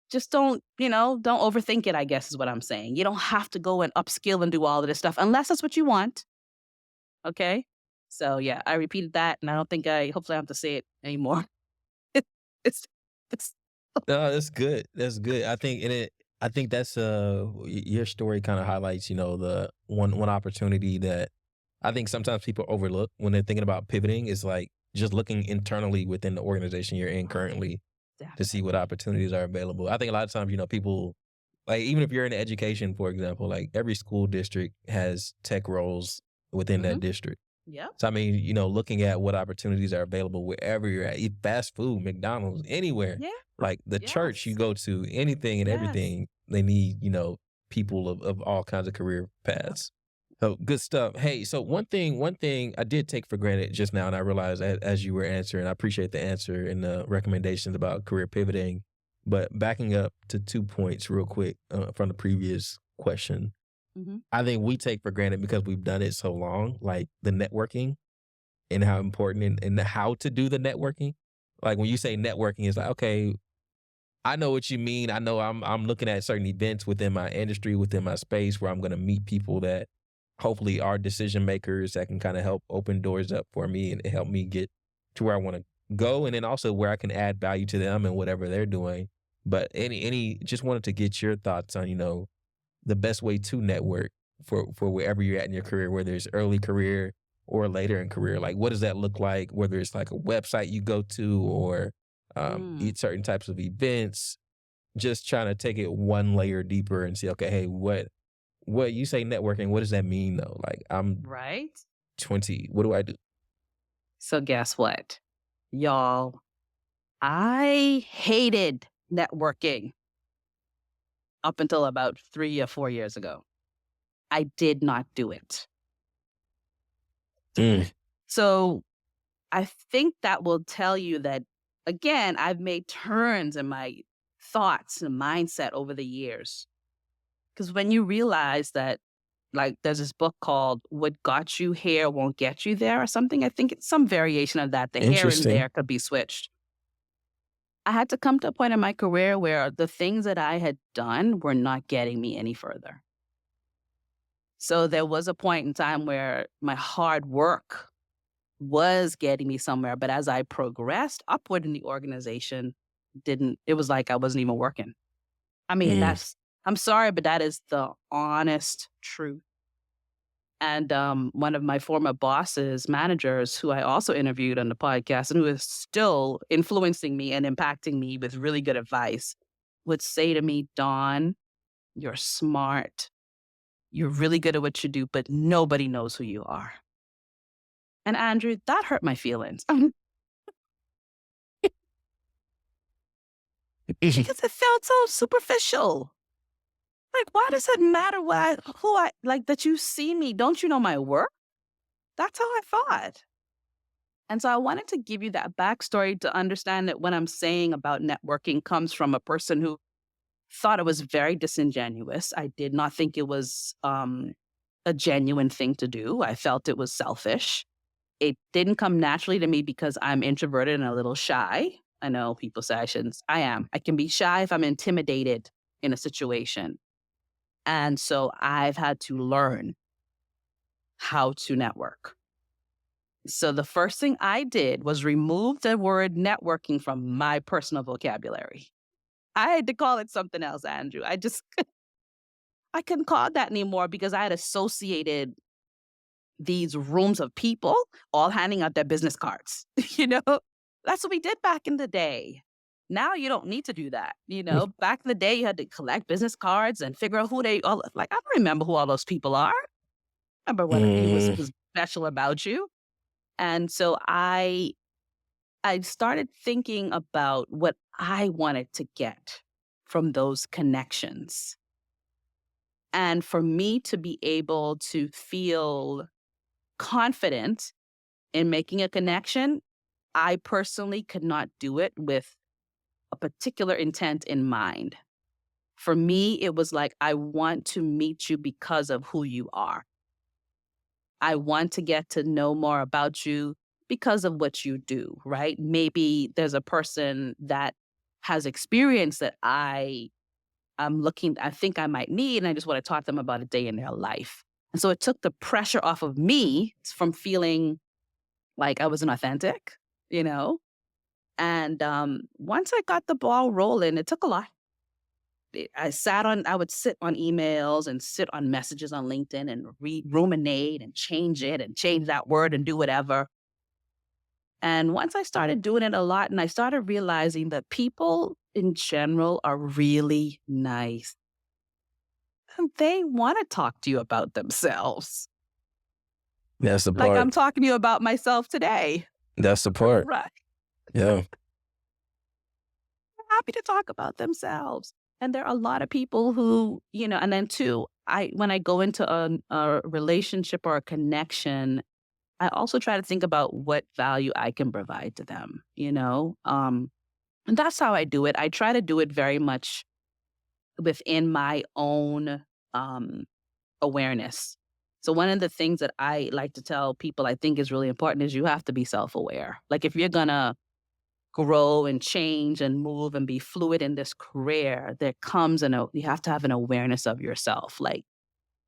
Speaker 1: just don't overthink it, I guess is what I'm saying. You don't have to go and upskill and do all of this stuff unless that's what you want. Okay. So yeah, I repeated that and I don't think hopefully I don't have to say it anymore. It, it's, it's,
Speaker 2: no, that's good. That's good. I think that's your story kind of highlights, the one opportunity that I think sometimes people overlook when they're thinking about pivoting is like just looking internally within the organization you're in currently to see what
Speaker 1: definitely.
Speaker 2: opportunities are available. I think a lot of times, people like even if you're in education, for example, like every school district has tech roles within
Speaker 1: Hmm.
Speaker 2: that district.
Speaker 1: Yep.
Speaker 2: So I mean, looking at what opportunities are available wherever you're at, eat fast food, McDonald's, anywhere,
Speaker 1: Yeah.
Speaker 2: like the church you
Speaker 1: Yes.
Speaker 2: go to, anything and
Speaker 1: Yes.
Speaker 2: everything, they need, people of all kinds of career
Speaker 1: Yep.
Speaker 2: paths. So good stuff. Hey, so one thing I did take for granted just now, and I realized as you were answering, I appreciate the answer and the recommendations about career pivoting, but backing up to 2 points real quick from the previous question,
Speaker 1: Hmm.
Speaker 2: I think we take for granted because we've done it so long, like the networking and how important and how to do the networking. Like when you say networking, it's like, okay, I know what you mean. I know I'm looking at certain events within my industry, within my space where I'm gonna meet people that hopefully are decision makers that can kind of help open doors up for me and help me get to where I want to go. And then also where I can add value to them and whatever they're doing. But any just wanted to get your thoughts on, the best way to network for wherever you're at in your career, whether it's early career or later in career. Like, what does that look like? Whether it's like a website you go to or
Speaker 1: Mm.
Speaker 2: eat certain types of events. Just trying to take it one layer deeper and see, okay, hey, what you say networking? What does that mean though? Like, I'm
Speaker 1: Right.
Speaker 2: 20. What do I do?
Speaker 1: So guess what? Y'all, I hated networking up until about 3 or 4 years ago. I did not do it.
Speaker 2: Mm.
Speaker 1: So I think that will tell you that, again, I've made turns in my thoughts and mindset over the years. Because when you realize that, like, there's this book called What Got You Here Won't Get You There or something, I think it's some variation of that. The here and
Speaker 2: Interesting.
Speaker 1: there could be switched. I had to come to a point in my career where the things that I had done were not getting me any further. So there was a point in time where my hard work was getting me somewhere, but as I progressed upward in the organization, didn't it was like I wasn't even working. I mean,
Speaker 2: Mm.
Speaker 1: I'm sorry, but that is the honest truth. And one of my former bosses, managers, who I also interviewed on the podcast and who is still influencing me and impacting me with really good advice, would say to me, Dawn, you're smart. You're really good at what you do, but nobody knows who you are. And Andrew, that hurt my feelings because it felt so superficial. Like, why does it matter who I like that you see me? Don't you know my work? That's how I thought. And so I wanted to give you that backstory to understand that what I'm saying about networking comes from a person who thought it was very disingenuous. I did not think it was a genuine thing to do. I felt it was selfish. It didn't come naturally to me because I'm introverted and a little shy. I know people say I shouldn't. I am. I can be shy if I'm intimidated in a situation. And so I've had to learn how to network. So the first thing I did was remove the word networking from my personal vocabulary. I had to call it something else, Andrew. I couldn't call it that anymore because I had associated these rooms of people all handing out their business cards. you know, that's what we did back in the day. Now you don't need to do that. Back in the day, you had to collect business cards and figure out who they all like. I don't remember who all those people are. Remember what it was
Speaker 2: Mm.
Speaker 1: was special about you. And so I started thinking about what I wanted to get from those connections. And for me to be able to feel confident in making a connection, I personally could not do it with a particular intent in mind. For me, it was like, I want to meet you because of who you are. I want to get to know more about you because of what you do, right? Maybe there's a person that has experience that I think I might need, and I just want to talk to them about a day in their life. And so it took the pressure off of me from feeling like I wasn't authentic, you know? And once I got the ball rolling, it took a lot. I would sit on emails and sit on messages on LinkedIn and ruminate and change it and change that word and do whatever. And once I started doing it a lot and I started realizing that people in general are really nice and they want to talk to you about themselves.
Speaker 2: That's the
Speaker 1: Like I'm
Speaker 2: part.
Speaker 1: talking to you about myself today.
Speaker 2: That's the part.
Speaker 1: Right.
Speaker 2: Yeah.
Speaker 1: Happy to talk about themselves. And there are a lot of people who, and then too, when I go into a relationship or a connection, I also try to think about what value I can provide to them. And that's how I do it. I try to do it very much within my own um, awareness. So one of the things that I like to tell people I think is really important is you have to be self-aware. Like if you're gonna grow and change and move and be fluid in this career, you have to have an awareness of yourself. Like,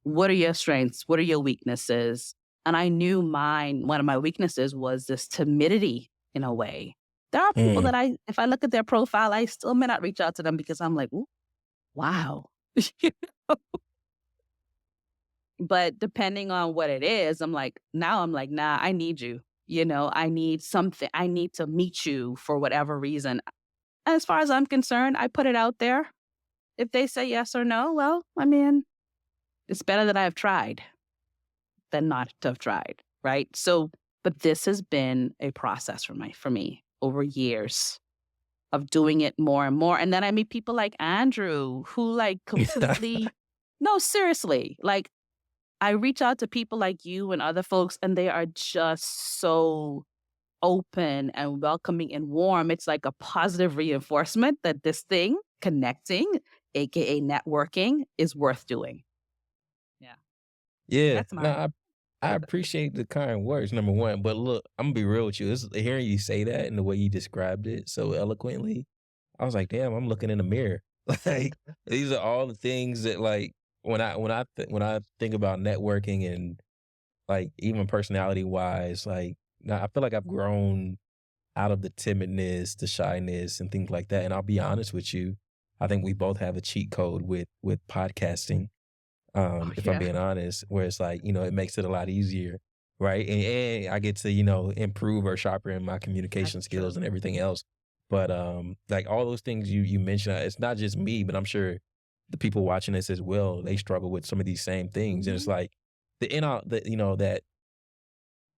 Speaker 1: what are your strengths? What are your weaknesses? And I knew one of my weaknesses was this timidity in a way. There are people
Speaker 2: Mm.
Speaker 1: that if I look at their profile, I still may not reach out to them because I'm like, ooh, wow. But depending on what it is, I'm like, nah, I need you. I need something. I need to meet you for whatever reason. And as far as I'm concerned, I put it out there. If they say yes or no, well, I mean, it's better that I have tried than not to have tried. Right. So But this has been a process for me over years of doing it more and more. And then I meet people like Andrew who like completely, no, seriously, like I reach out to people like you and other folks, and they are just so open and welcoming and warm. It's like a positive reinforcement that this thing, connecting, AKA networking, is worth doing. Yeah.
Speaker 2: Yeah,
Speaker 1: That's
Speaker 2: no,
Speaker 1: my
Speaker 2: I appreciate the kind words, number one. But look, I'm gonna be real with you. Hearing you say that and the way you described it so eloquently, I was like, damn, I'm looking in the mirror. Like these are all the things that like when I think about networking and like even personality wise, like now I feel like I've grown out of the timidness, the shyness, and things like that. And I'll be honest with you, I think we both have a cheat code with podcasting,
Speaker 1: oh
Speaker 2: if I'm
Speaker 1: yeah.
Speaker 2: being honest, where it's like, it makes it a lot easier, right? And I get to, improve or sharpen my communication
Speaker 1: That's
Speaker 2: skills
Speaker 1: true.
Speaker 2: and everything else. But like all those things you mentioned, it's not just me, but I'm sure the people watching this as well, they struggle with some of these same things. And it's
Speaker 1: Mhm.
Speaker 2: like the in out the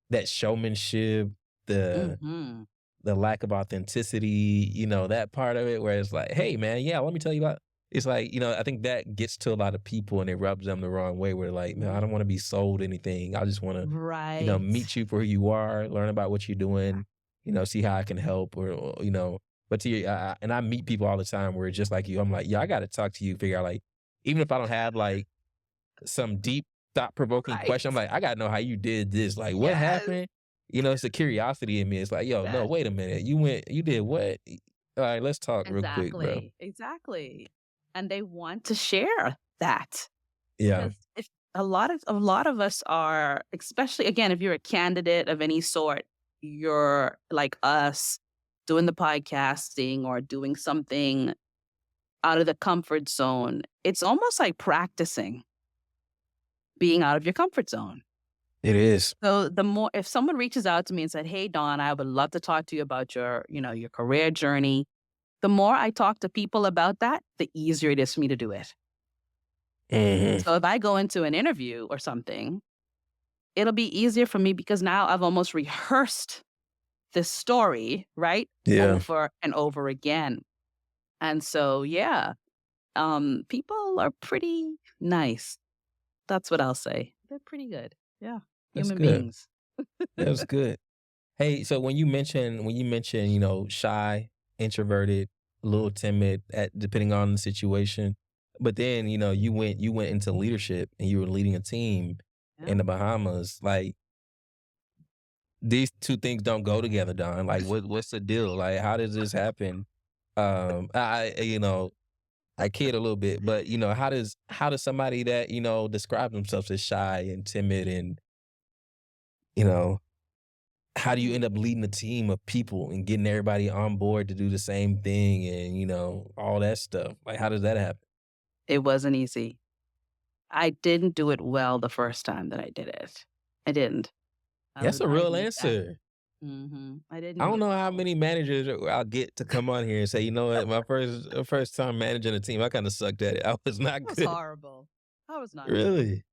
Speaker 2: that showmanship, the
Speaker 1: Mhm.
Speaker 2: the lack of authenticity, that part of it where it's like, "Hey, man, yeah, let me tell you about." It's like, I think that gets to a lot of people and it rubs them the wrong way where like, "Man, I
Speaker 1: Mhm.
Speaker 2: don't wanna be sold anything. I just wanna,
Speaker 1: Right.
Speaker 2: meet you for who you are, learn about what you're doing,
Speaker 1: Exactly.
Speaker 2: see how I can help or." But to you, I meet people all the time where just like you, I'm like, "Yeah, I gotta talk to you, figure out like" even if I don't have like some deep thought-provoking
Speaker 1: Right.
Speaker 2: question. I'm like, "I gotta know how you did this. Like, what
Speaker 1: Yes.
Speaker 2: happened?" It's a curiosity in me. It's like, "Yo, no,
Speaker 1: Yes.
Speaker 2: wait a minute. You did what? Alright, let's talk real quick, bro."
Speaker 1: Exactly. Exactly. And they want to share that.
Speaker 2: Yeah.
Speaker 1: Because if a lot of us are, especially again, if you're a candidate of any sort, you're like us doing the podcasting or doing something out of the comfort zone. It's almost like practicing being out of your comfort zone.
Speaker 2: It is.
Speaker 1: So the more if someone reaches out to me and said, "Hey Dawn, I would love to talk to you about your career journey." The more I talk to people about that, the easier it is for me to do it.
Speaker 2: Mhm.
Speaker 1: So if I go into an interview or something, it'll be easier for me because now I've almost rehearsed this story, right?
Speaker 2: Yeah.
Speaker 1: Over and over again. And so, yeah, people are pretty nice. That's what I'll say. They're pretty good. Yeah.
Speaker 2: That's
Speaker 1: Human
Speaker 2: good.
Speaker 1: beings.
Speaker 2: That's good. Hey, so when you mention, shy, introverted, a little timid at depending on the situation, but then, you went into leadership and you were leading a team
Speaker 1: Yeah.
Speaker 2: in the Bahamas. Like these 2 things don't go together, Don. Like what's the deal? Like how does this happen? I kid a little bit, but how does somebody that, describe themselves as shy and timid and, you know, how do you end
Speaker 1: Mhm.
Speaker 2: up leading a team of people and getting everybody on board to do the same thing and, all that stuff? Like how does that happen?
Speaker 1: It wasn't easy. I didn't do it well the first time that I did it. I didn't.
Speaker 2: That's a
Speaker 1: I
Speaker 2: real
Speaker 1: admit that.
Speaker 2: answer.
Speaker 1: I
Speaker 2: I
Speaker 1: didn't do
Speaker 2: don't
Speaker 1: it
Speaker 2: know how
Speaker 1: well.
Speaker 2: many managers I'll get to come on here and say, "You know what? My first time managing a team, I kinda sucked at it. I was not
Speaker 1: That was
Speaker 2: good."
Speaker 1: horrible. I was not good.
Speaker 2: Really?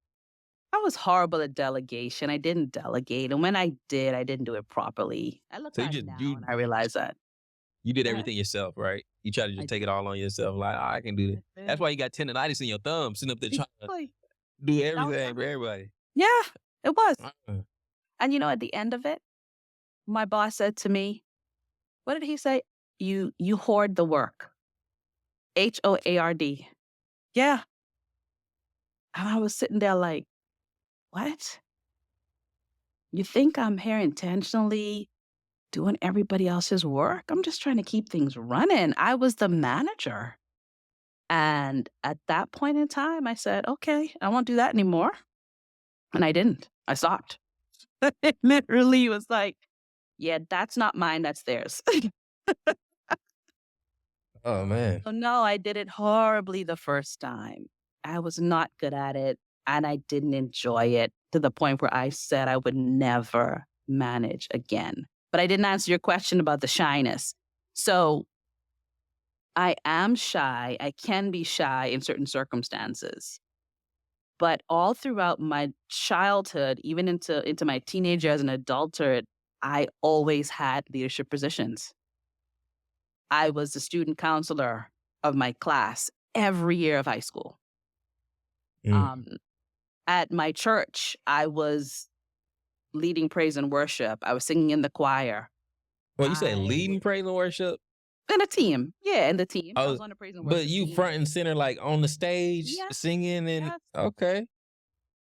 Speaker 1: I was horrible at delegation. I didn't delegate, and when I did, I didn't do it properly. I look
Speaker 2: So you
Speaker 1: back
Speaker 2: just
Speaker 1: now and
Speaker 2: you
Speaker 1: I realize that.
Speaker 2: you did
Speaker 1: Go ahead.
Speaker 2: everything yourself, right? You try to
Speaker 1: I
Speaker 2: just take it
Speaker 1: did.
Speaker 2: all on yourself, like, "I can do this."
Speaker 1: I
Speaker 2: That's
Speaker 1: did.
Speaker 2: why you got tendonitis in your thumb sitting up there trying to
Speaker 1: Exactly.
Speaker 2: do
Speaker 1: That was
Speaker 2: everything
Speaker 1: that.
Speaker 2: for everybody.
Speaker 1: Yeah, it was.
Speaker 2: Uh-uh.
Speaker 1: And at the end of it, my boss said to me, what did he say? You hoard the work. HOARD. Yeah. And I was sitting there like, what? You think I'm here intentionally doing everybody else's work? I'm just trying to keep things running. I was the manager. And at that point in time, I said, okay, I won't do that anymore. And I didn't. I stopped. It literally was like, yeah, that's not mine, that's theirs.
Speaker 2: Oh, man.
Speaker 1: So no, I did it horribly the first time. I was not good at it and I didn't enjoy it to the point where I said I would never manage again. But I didn't answer your question about the shyness. So I am shy. I can be shy in certain circumstances. But all throughout my childhood, even into my teenage years and adulthood, I always had leadership positions. I was the student counselor of my class every year of high school.
Speaker 2: Mm.
Speaker 1: Um, at my church, I was leading praise and worship. I was singing in the choir.
Speaker 2: Well, you say
Speaker 1: I
Speaker 2: leading praise and worship?
Speaker 1: in a team. Yeah, in the team. I
Speaker 2: Oh,
Speaker 1: was on the praise and
Speaker 2: but
Speaker 1: worship
Speaker 2: you
Speaker 1: team.
Speaker 2: front and center, like on the stage
Speaker 1: Yes,
Speaker 2: singing and
Speaker 1: yes.
Speaker 2: okay.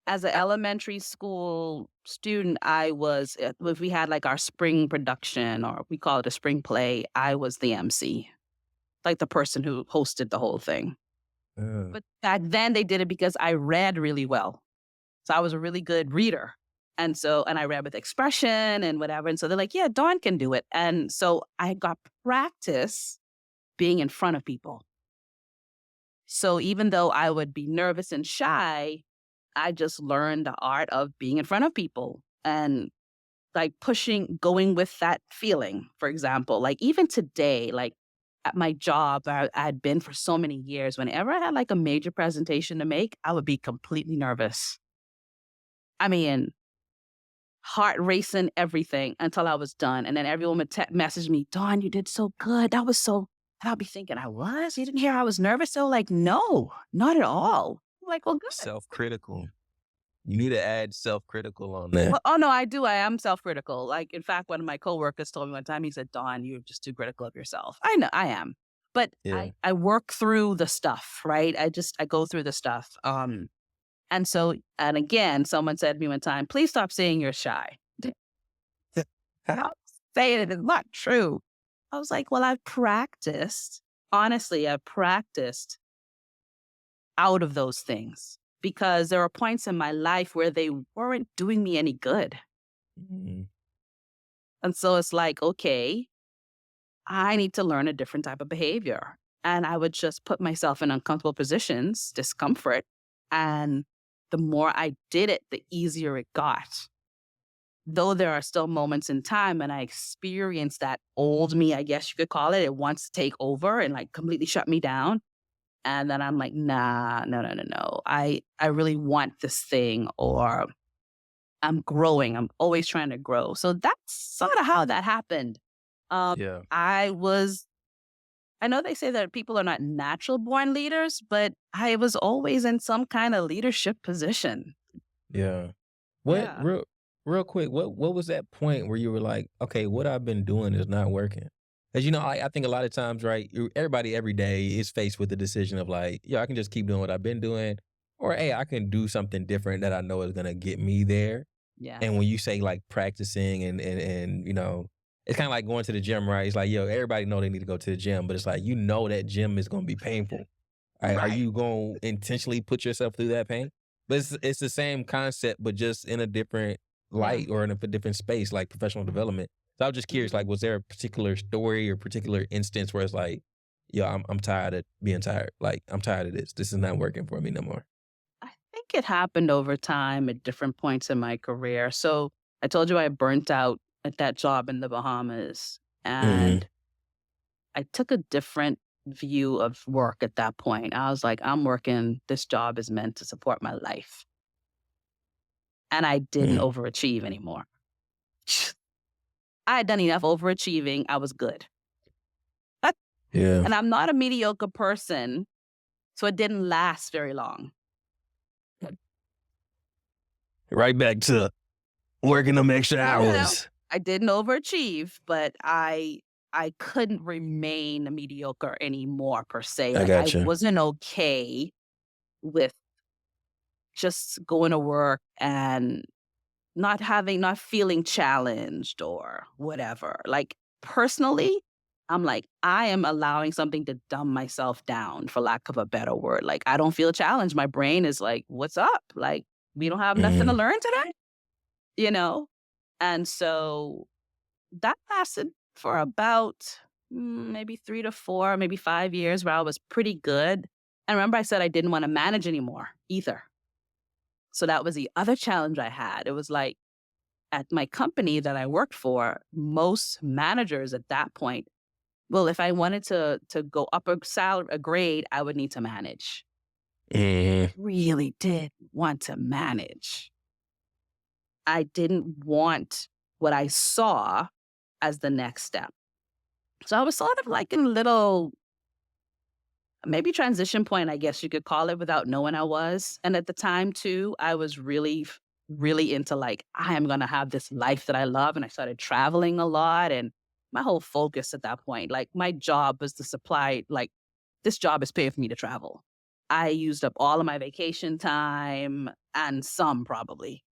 Speaker 1: As an elementary school student, I was if we had like our spring production or we call it a spring play, I was the MC, like the person who hosted the whole thing.
Speaker 2: Uh,
Speaker 1: But back then they did it because I read really well. So I was a really good reader. And I read with expression and whatever. And so they're like, yeah, Dawn can do it. And so I got practice being in front of people. So even though I would be nervous and shy, I just learned the art of being in front of people and like going with that feeling, for example. Like even today, like at my job, I'd been for so many years, whenever I had like a major presentation to make, I would be completely nervous. I mean, heart racing, everything until I was done. And then everyone would message me, Dawn, you did so good. That was so, and I'll be thinking, I was? You didn't hear I was nervous? So like, no, not at all. I'm like, well, good.
Speaker 2: self-critical. You need to add self-critical on that.
Speaker 1: Well, oh no, I do. I am self-critical. Like, in fact, one of my coworkers told me one time, he said, Dawn, you're just too critical of yourself. I know I am. But
Speaker 2: Yeah.
Speaker 1: I work through the stuff, right? I go through the stuff. And again, someone said to me one time, please stop saying you're shy. Stop saying it is not true. I was like, well, I've practiced. Honestly, I've practiced out of those things because there are points in my life where they weren't doing me any good.
Speaker 2: Mm.
Speaker 1: And so it's like, okay, I need to learn a different type of behavior. And I would just put myself in uncomfortable positions, discomfort. And the more I did it, the easier it got. Though there are still moments in time and I experience that old me, I guess you could call it. It wants to take over and like completely shut me down. And then I'm like, nah, no, no, no, no. I really want this thing, or I'm growing. I'm always trying to grow. So that's sort of how that happened. Um,
Speaker 2: Yeah.
Speaker 1: I know they say that people are not natural born leaders, but I was always in some kind of leadership position.
Speaker 2: Yeah. What
Speaker 1: Yeah.
Speaker 2: real quick, what was that point where you were like, okay, what I've been doing is not working? Because I think a lot of times, right, everybody every day is faced with the decision of like, yeah, I can just keep doing what I've been doing, or hey, I can do something different that I know is gonna get me there. And
Speaker 1: Yes.
Speaker 2: when you say like practicing and it's kind of like going to the gym, right? It's like, yo, everybody know they need to go to the gym, but it's like that gym is gonna be painful. Are
Speaker 1: Right.
Speaker 2: you going to intentionally put yourself through that pain? But it's the same concept, but just in a different
Speaker 1: Yeah.
Speaker 2: light or in a different space, like professional development. So I was just curious,
Speaker 1: Mhm.
Speaker 2: like, was there a particular story or particular instance where it's like, yo, I'm tired of being tired. Like, I'm tired of this. This is not working for me no more.
Speaker 1: I think it happened over time at different points in my career. So I told you I burnt out at that job in the Bahamas,
Speaker 2: Hmm.
Speaker 1: and I took a different view of work at that point. I was like, I'm working, this job is meant to support my life. And I didn't
Speaker 2: Mm.
Speaker 1: overachieve anymore. I had done enough overachieving. I was good.
Speaker 2: Yeah.
Speaker 1: And I'm not a mediocre person, so it didn't last very long.
Speaker 2: Right back to working them extra
Speaker 1: You know,
Speaker 2: hours.
Speaker 1: I didn't overachieve, but I couldn't remain mediocre anymore per se.
Speaker 2: I
Speaker 1: Like I
Speaker 2: got you.
Speaker 1: wasn't okay with just going to work and not feeling challenged or whatever. Like personally, I'm like, I am allowing something to dumb myself down, for lack of a better word. Like I don't feel challenged. My brain is like, what's up? Like we don't have nothing to
Speaker 2: Hmm.
Speaker 1: learn today, you know? And so that lasted for about maybe 3 to 4, maybe 5 years, where I was pretty good. And remember I said I didn't want to manage anymore either. So that was the other challenge I had. It was like, at my company that I worked for, most managers at that point, well, if I wanted to go up a grade, I would need to manage.
Speaker 2: Mhm.
Speaker 1: Really did want to manage. I didn't want what I saw as the next step. So I was sort of like in a little, maybe transition point, I guess you could call it, without knowing I was. And at the time too, I was really into like, I am gonna have this life that I love. And I started traveling a lot. And my whole focus at that point, like my job was to supply, like, this job is paying for me to travel. I used up all of my vacation time and some probably.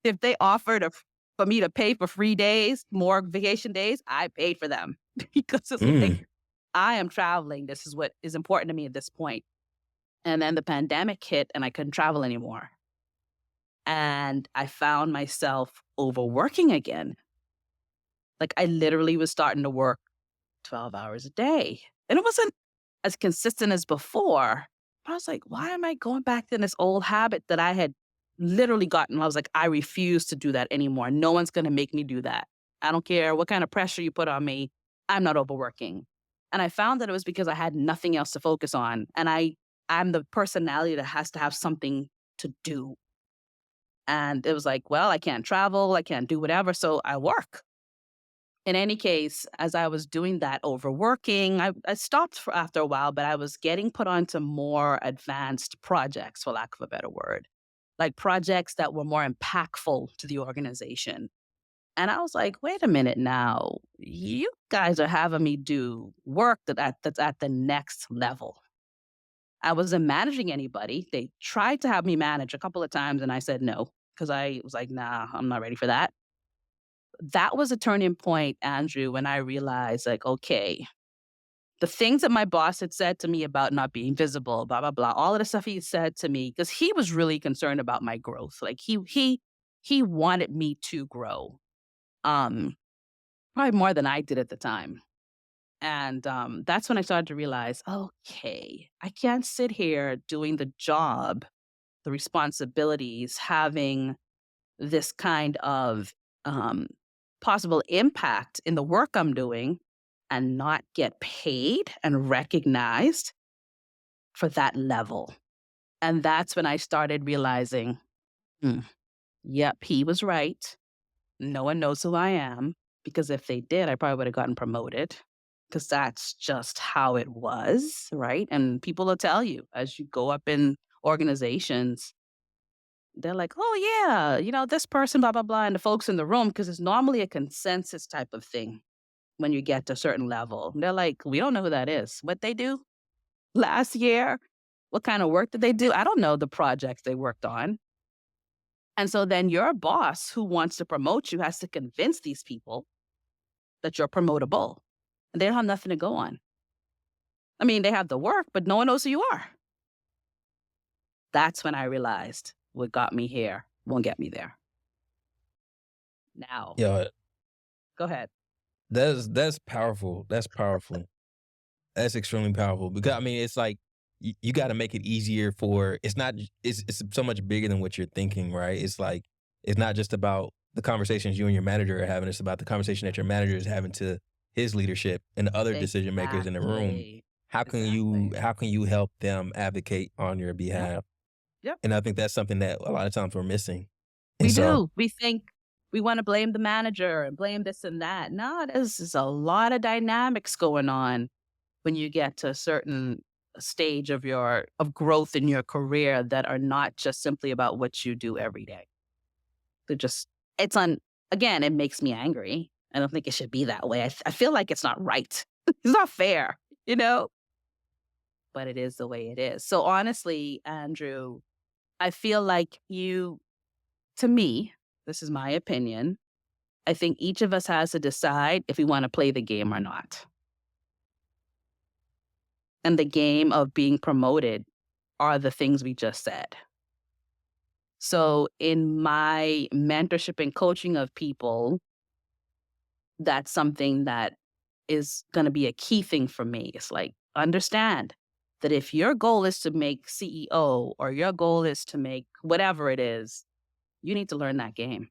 Speaker 1: If they offered for me to pay for free days, more vacation days, I paid for them because it's like
Speaker 2: Mm.
Speaker 1: I am traveling. This is what is important to me at this point. And then the pandemic hit and I couldn't travel anymore. And I found myself overworking again. Like I literally was starting to work 12 hours a day. And it wasn't as consistent as before. But I was like, why am I going back to this old habit that I had literally gotten? I was like, I refuse to do that anymore. No one's going to make me do that. I don't care what kind of pressure you put on me. I'm not overworking. And I found that it was because I had nothing else to focus on. And I'm the personality that has to have something to do. And it was like, well, I can't travel, I can't do whatever. So I work. In any case, as I was doing that overworking, I stopped for after a while, but I was getting put onto more advanced projects, for lack of a better word, like projects that were more impactful to the organization. And I was like, wait a minute now, you guys are having me do work that's at the next level. I wasn't managing anybody. They tried to have me manage a couple of times, and I said no because I was like, nah, I'm not ready for that. That was a turning point, Andrew, when I realized, like, okay, the things that my boss had said to me about not being visible, blah, blah, blah, all of the stuff he said to me, because he was really concerned about my growth. Like he wanted me to grow. Um, Probably more than I did at the time. And that's when I started to realize, okay, I can't sit here doing the job, the responsibilities, having this kind of um, possible impact in the work I'm doing and not get paid and recognized for that level. And that's when I started realizing, "Hmm, yep, he was right. No one knows who I am because if they did, I probably would have gotten promoted because that's just how it was, right? And people will tell you as you go up in organizations, they're like, "Oh, yeah, this person, blah, blah, blah," and the folks in the room, because it's normally a consensus type of thing when you get to a certain level. They're like, "We don't know who that is. What they do last year? What kind of work did they do? I don't know the projects they worked on." And so then your boss who wants to promote you has to convince these people that you're promotable, and they don't have nothing to go on. I mean, they have the work, but no one knows who you are. That's when I realized what got me here won't get me there. Now,
Speaker 2: Yeah,
Speaker 1: go ahead.
Speaker 2: that's powerful. That's powerful. That's extremely powerful because I mean, it's like you got to make it easier for. It's not. It's so much bigger than what you're thinking, right? It's like it's not just about the conversations you and your manager are having. It's about the conversation that your manager is having to his leadership and the other decision makers in the room.
Speaker 1: Exactly.
Speaker 2: How can you
Speaker 1: Exactly.
Speaker 2: how can you help them advocate on your
Speaker 1: Yep.
Speaker 2: behalf?
Speaker 1: Yep.
Speaker 2: And I think that's something that a lot of times we're missing. And
Speaker 1: We
Speaker 2: so,
Speaker 1: do. We think we wanna blame the manager and blame this and that. No, there's is a lot of dynamics going on when you get to a certain stage of growth in your career that are not just simply about what you do every day. They're just it's on again, it makes me angry. I don't think it should be that way. I feel like it's not right. It's not fair, you know? But it is the way it is. So honestly, Andrew, I feel like to me, this is my opinion, I think each of us has to decide if we wanna play the game or not. And the game of being promoted are the things we just said. So in my mentorship and coaching of people, that's something that is gonna be a key thing for me. It's like, understand that if your goal is to make CEO or your goal is to make whatever it is, you need to learn that game,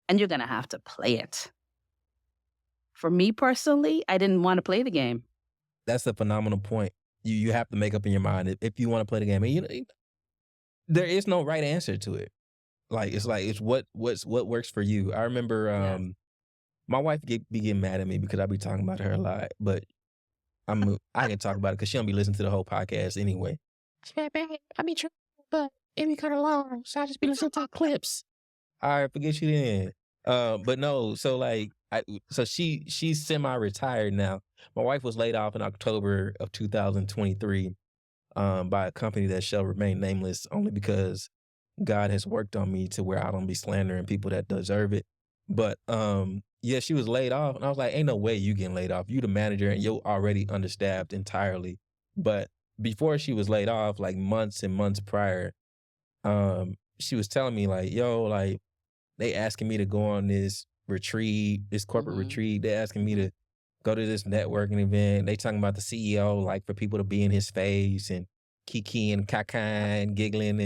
Speaker 1: and you're gonna have to play it. For me personally, I didn't wanna play the game.
Speaker 2: that's a phenomenal point. You have to make up in your mind if you want to play the game. And there is no right answer to it. Like it's what works for you. I remember
Speaker 1: Yes.
Speaker 2: my wife be getting mad at me because I be talking about her a lot, but I can talk about it because she don't be listening to the whole podcast anyway. She be like, "Babe, I be trying, but it be kind of long, so I just be listening to clips." All right, forget you then. But no, so like so she's semi-retired now. My wife was laid off in October of 2023 by a company that shall remain nameless only because God has worked on me to where I don't be slandering people that deserve it. But yeah, she was laid off, and I was like, "Ain't no way you getting laid off. You the manager, and you're already understaffed entirely." But before she was laid off, like months and months prior, she was telling me like, "Yo, like they asking me to go on this retreat, this corporate
Speaker 1: Mhm.
Speaker 2: retreat. They asking me
Speaker 1: Mhm.
Speaker 2: to go to this networking event. They talking about the CEO, like for people to be in his face and kiki and kaka
Speaker 1: Yep.
Speaker 2: and giggling.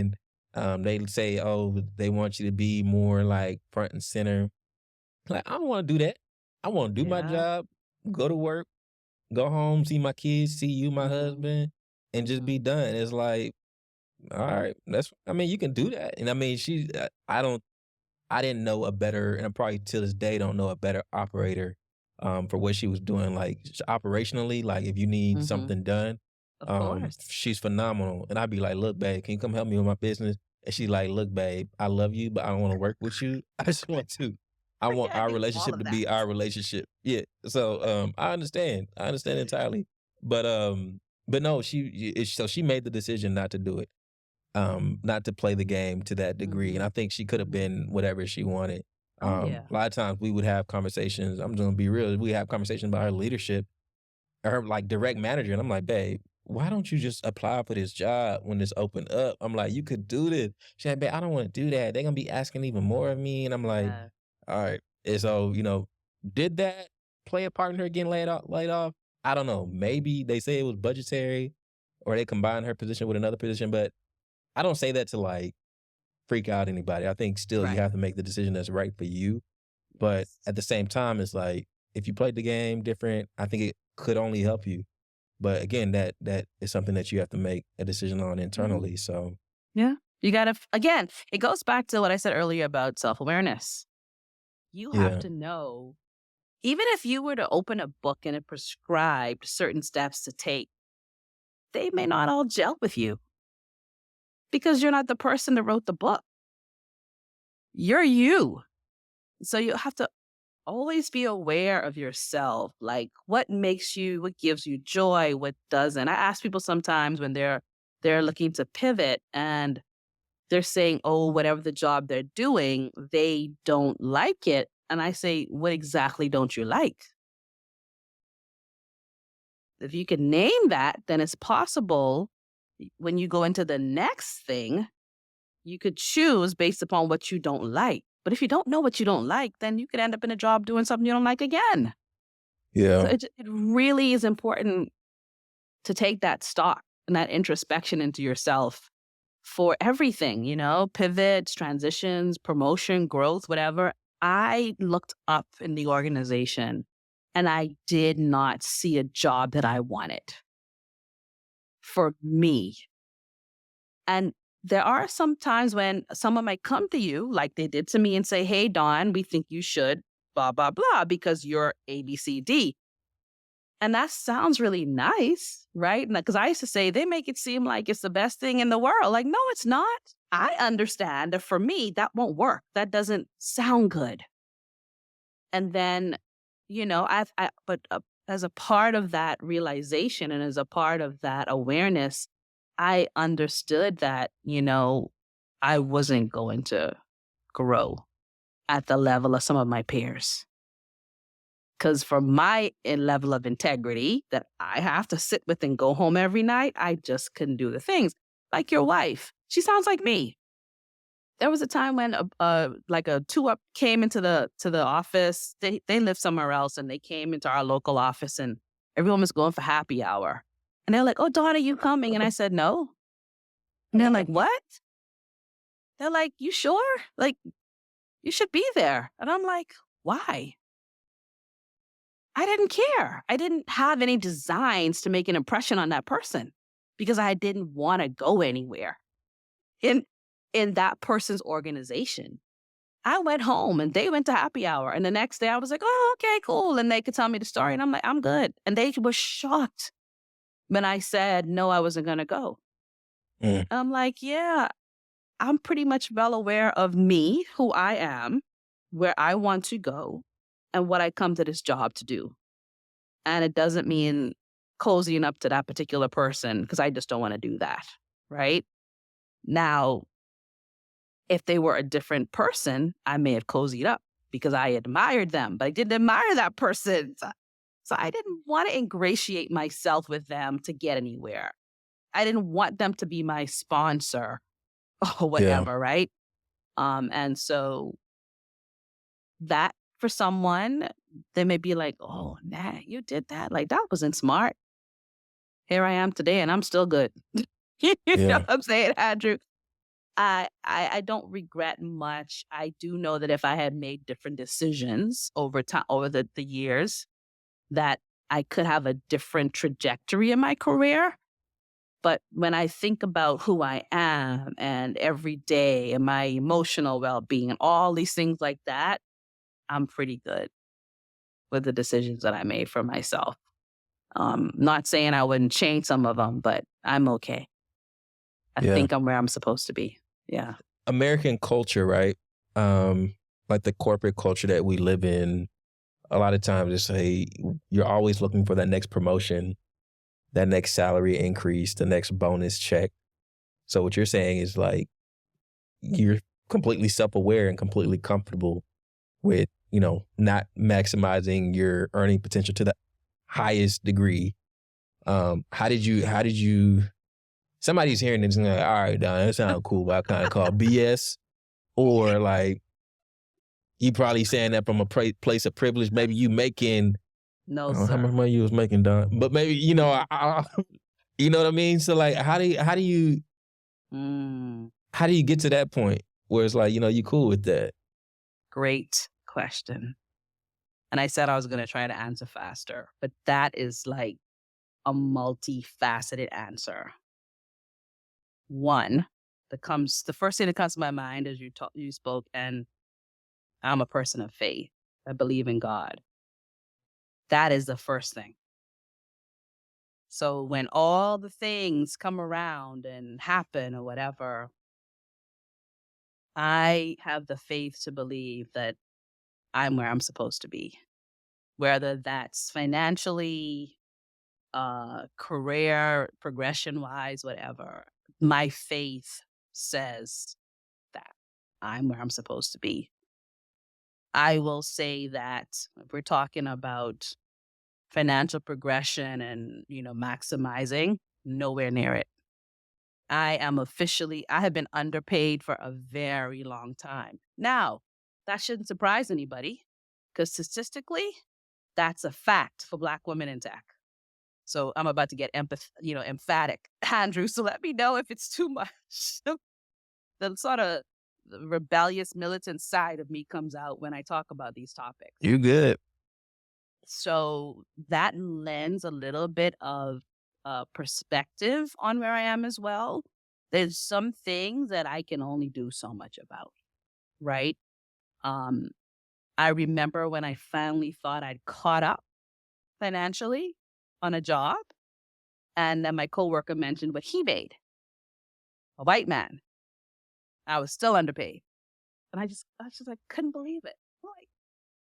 Speaker 2: And they say, oh, they want you to be more like front and center. Like, I don't want to do that. I want to do my
Speaker 1: Yeah.
Speaker 2: job, go to work, go home, see my kids, see you, my
Speaker 1: Mhm.
Speaker 2: husband, and just be
Speaker 1: Mhm.
Speaker 2: done. It's like, all right, I mean, you can do that. And I mean, I didn't know a better, and I probably to this day don't know a better operator for what she was doing. Like operationally, like if you need
Speaker 1: Mhm.
Speaker 2: something done,
Speaker 1: Of course.
Speaker 2: she's phenomenal. And I'd be like, "Look, babe, can you come help me with my business?" And she's like, "Look, babe, I love you, but I don't want to work with you. I just want to. I want our
Speaker 1: Okay. All
Speaker 2: relationship
Speaker 1: of
Speaker 2: to
Speaker 1: that.
Speaker 2: be our relationship." Yeah. So I understand. I understand entirely. But no, so she made the decision not to do it, not to play the game to that degree. And I
Speaker 1: Mhm.
Speaker 2: think she could have
Speaker 1: Mhm.
Speaker 2: been whatever she wanted.
Speaker 1: Oh, yeah.
Speaker 2: A lot of times we would have conversations. I'm just gonna be real. We have conversations about her leadership, her like direct manager, and I'm like, babe, why don't you just apply for this job when it's open up? I'm like, you could do this. She's like, babe, I don't want to do that. They're gonna be asking even more of me, and I'm like,
Speaker 1: Yeah.
Speaker 2: all right. And so did that play a part in her getting laid off? Laid off? I don't know. Maybe they say it was budgetary, or they combined her position with another position, but I don't say that to like freak out anybody. I think still you
Speaker 1: Right.
Speaker 2: have to make the decision that's right for you. But
Speaker 1: Yes.
Speaker 2: at the same time, it's like if you played the game different, I think it could only help you. But again, that is something that you have to make a decision on
Speaker 1: Mhm.
Speaker 2: internally. So
Speaker 1: Yeah. You gotta again, it goes back to what I said earlier about self-awareness. You have
Speaker 2: yeah,
Speaker 1: to know, even if you were to open a book and it prescribed certain steps to take, they may not all gel with you because you're not the person that wrote the book. You're you. So you have to always be aware of yourself. Like what gives you joy, what doesn't. I ask people sometimes when they're looking to pivot and they're saying, "Oh, whatever the job they're doing, they don't like it." And I say, "What exactly don't you like?" If you can name that, then it's possible when you go into the next thing, you could choose based upon what you don't like. But if you don't know what you don't like, then you could end up in a job doing something you don't like again. So
Speaker 2: yeah,
Speaker 1: it really is important to take that stock and that introspection into yourself for everything, pivots, transitions, promotion, growth, whatever. I looked up in the organization and I did not see a job that I wanted for me. And there are some times when someone might come to you, like they did to me, and say, "Hey, Dawn, we think you should blah, blah, blah, because you're ABCD." And that sounds really nice, right? Because I used to say they make it seem like it's the best thing in the world. Like, no, it's not. I understand that for me, that won't work. That doesn't sound good. And then, as a part of that realization and as a part of that awareness, I understood that, I wasn't going to grow at the level of some of my peers. Because for my level of integrity that I have to sit with and go home every night, I just couldn't do the things. Like your wife, she sounds like me. There was a time when like a two up came into the office. They live somewhere else, and they came into our local office, and everyone was going for happy hour. And they're like, "Oh, Dawn, are you coming?" And I said, "No." And they're like, "What?" They're like, "You sure? Like, you should be there." And I'm like, "Why?" I didn't care. I didn't have any designs to make an impression on that person because I didn't want to go anywhere. And in that person's organization. I went home and they went to happy hour. And the next day I was like, oh, okay, cool. And they could tell me the story. And I'm like, I'm good. And they were shocked when I said, no, I wasn't going to go.
Speaker 2: Mm.
Speaker 1: I'm like, yeah, I'm pretty much well aware of me, who I am, where I want to go, and what I come to this job to do. And it doesn't mean cozying up to that particular person because I just don't want to do that. Right now, if they were a different person, I may have cozied up because I admired them, but I didn't admire that person. So I didn't want to ingratiate myself with them to get anywhere. I didn't want them to be my sponsor or
Speaker 2: Yeah.
Speaker 1: whatever, right? And so that for someone, they may be like, oh, nah, you did that? Like, that wasn't smart. Here I am today and I'm still good. You know
Speaker 2: Yeah.
Speaker 1: what I'm saying, Andrew? I don't regret much. I do know that if I had made different decisions over time, over the years, that I could have a different trajectory in my career. But when I think about who I am and every day and my emotional well-being and all these things like that, I'm pretty good with the decisions that I made for myself. Not saying I wouldn't change some of them, but I'm okay. I
Speaker 2: Yeah.
Speaker 1: think I'm where I'm supposed to be. Yeah.
Speaker 2: American culture, right? Like the corporate culture that we live in, a lot of times it's you're always looking for that next promotion, that next salary increase, the next bonus check. So what you're saying is like you're completely self-aware and completely comfortable with, not maximizing your earning potential to the highest degree. How did you somebody's hearing this and they're like, all right, Don, that sounds cool, but I kind of call BS. Or like you probably saying that from a place of privilege. Maybe you making, I
Speaker 1: No,
Speaker 2: don't know how much
Speaker 1: sir.
Speaker 2: money you was making, Don, but maybe, you know what I mean? So like,
Speaker 1: Mm,
Speaker 2: how do you get to that point where it's like, you cool with that?
Speaker 1: great question. And I said I was going to try to answer faster, but that is like a multifaceted answer. One, the first thing that comes to my mind as you spoke, and I'm a person of faith. I believe in God. That is the first thing. So when all the things come around and happen or whatever, I have the faith to believe that I'm where I'm supposed to be, whether that's financially, career progression wise, whatever. My faith says that I'm where I'm supposed to be. I will say that if we're talking about financial progression and, maximizing, nowhere near it. I have been underpaid for a very long time. Now, that shouldn't surprise anybody because statistically, that's a fact for Black women in tech. So I'm about to get emphatic, Andrew. So let me know if it's too much. The sort of the rebellious militant side of me comes out when I talk about these topics.
Speaker 2: You good.
Speaker 1: So that lends a little bit of perspective on where I am as well. There's some things that I can only do so much about, right? Um, I remember when I finally thought I'd caught up financially on a job, and then my coworker mentioned what he made, a white man. I was still underpaid, and I just like couldn't believe it. Like,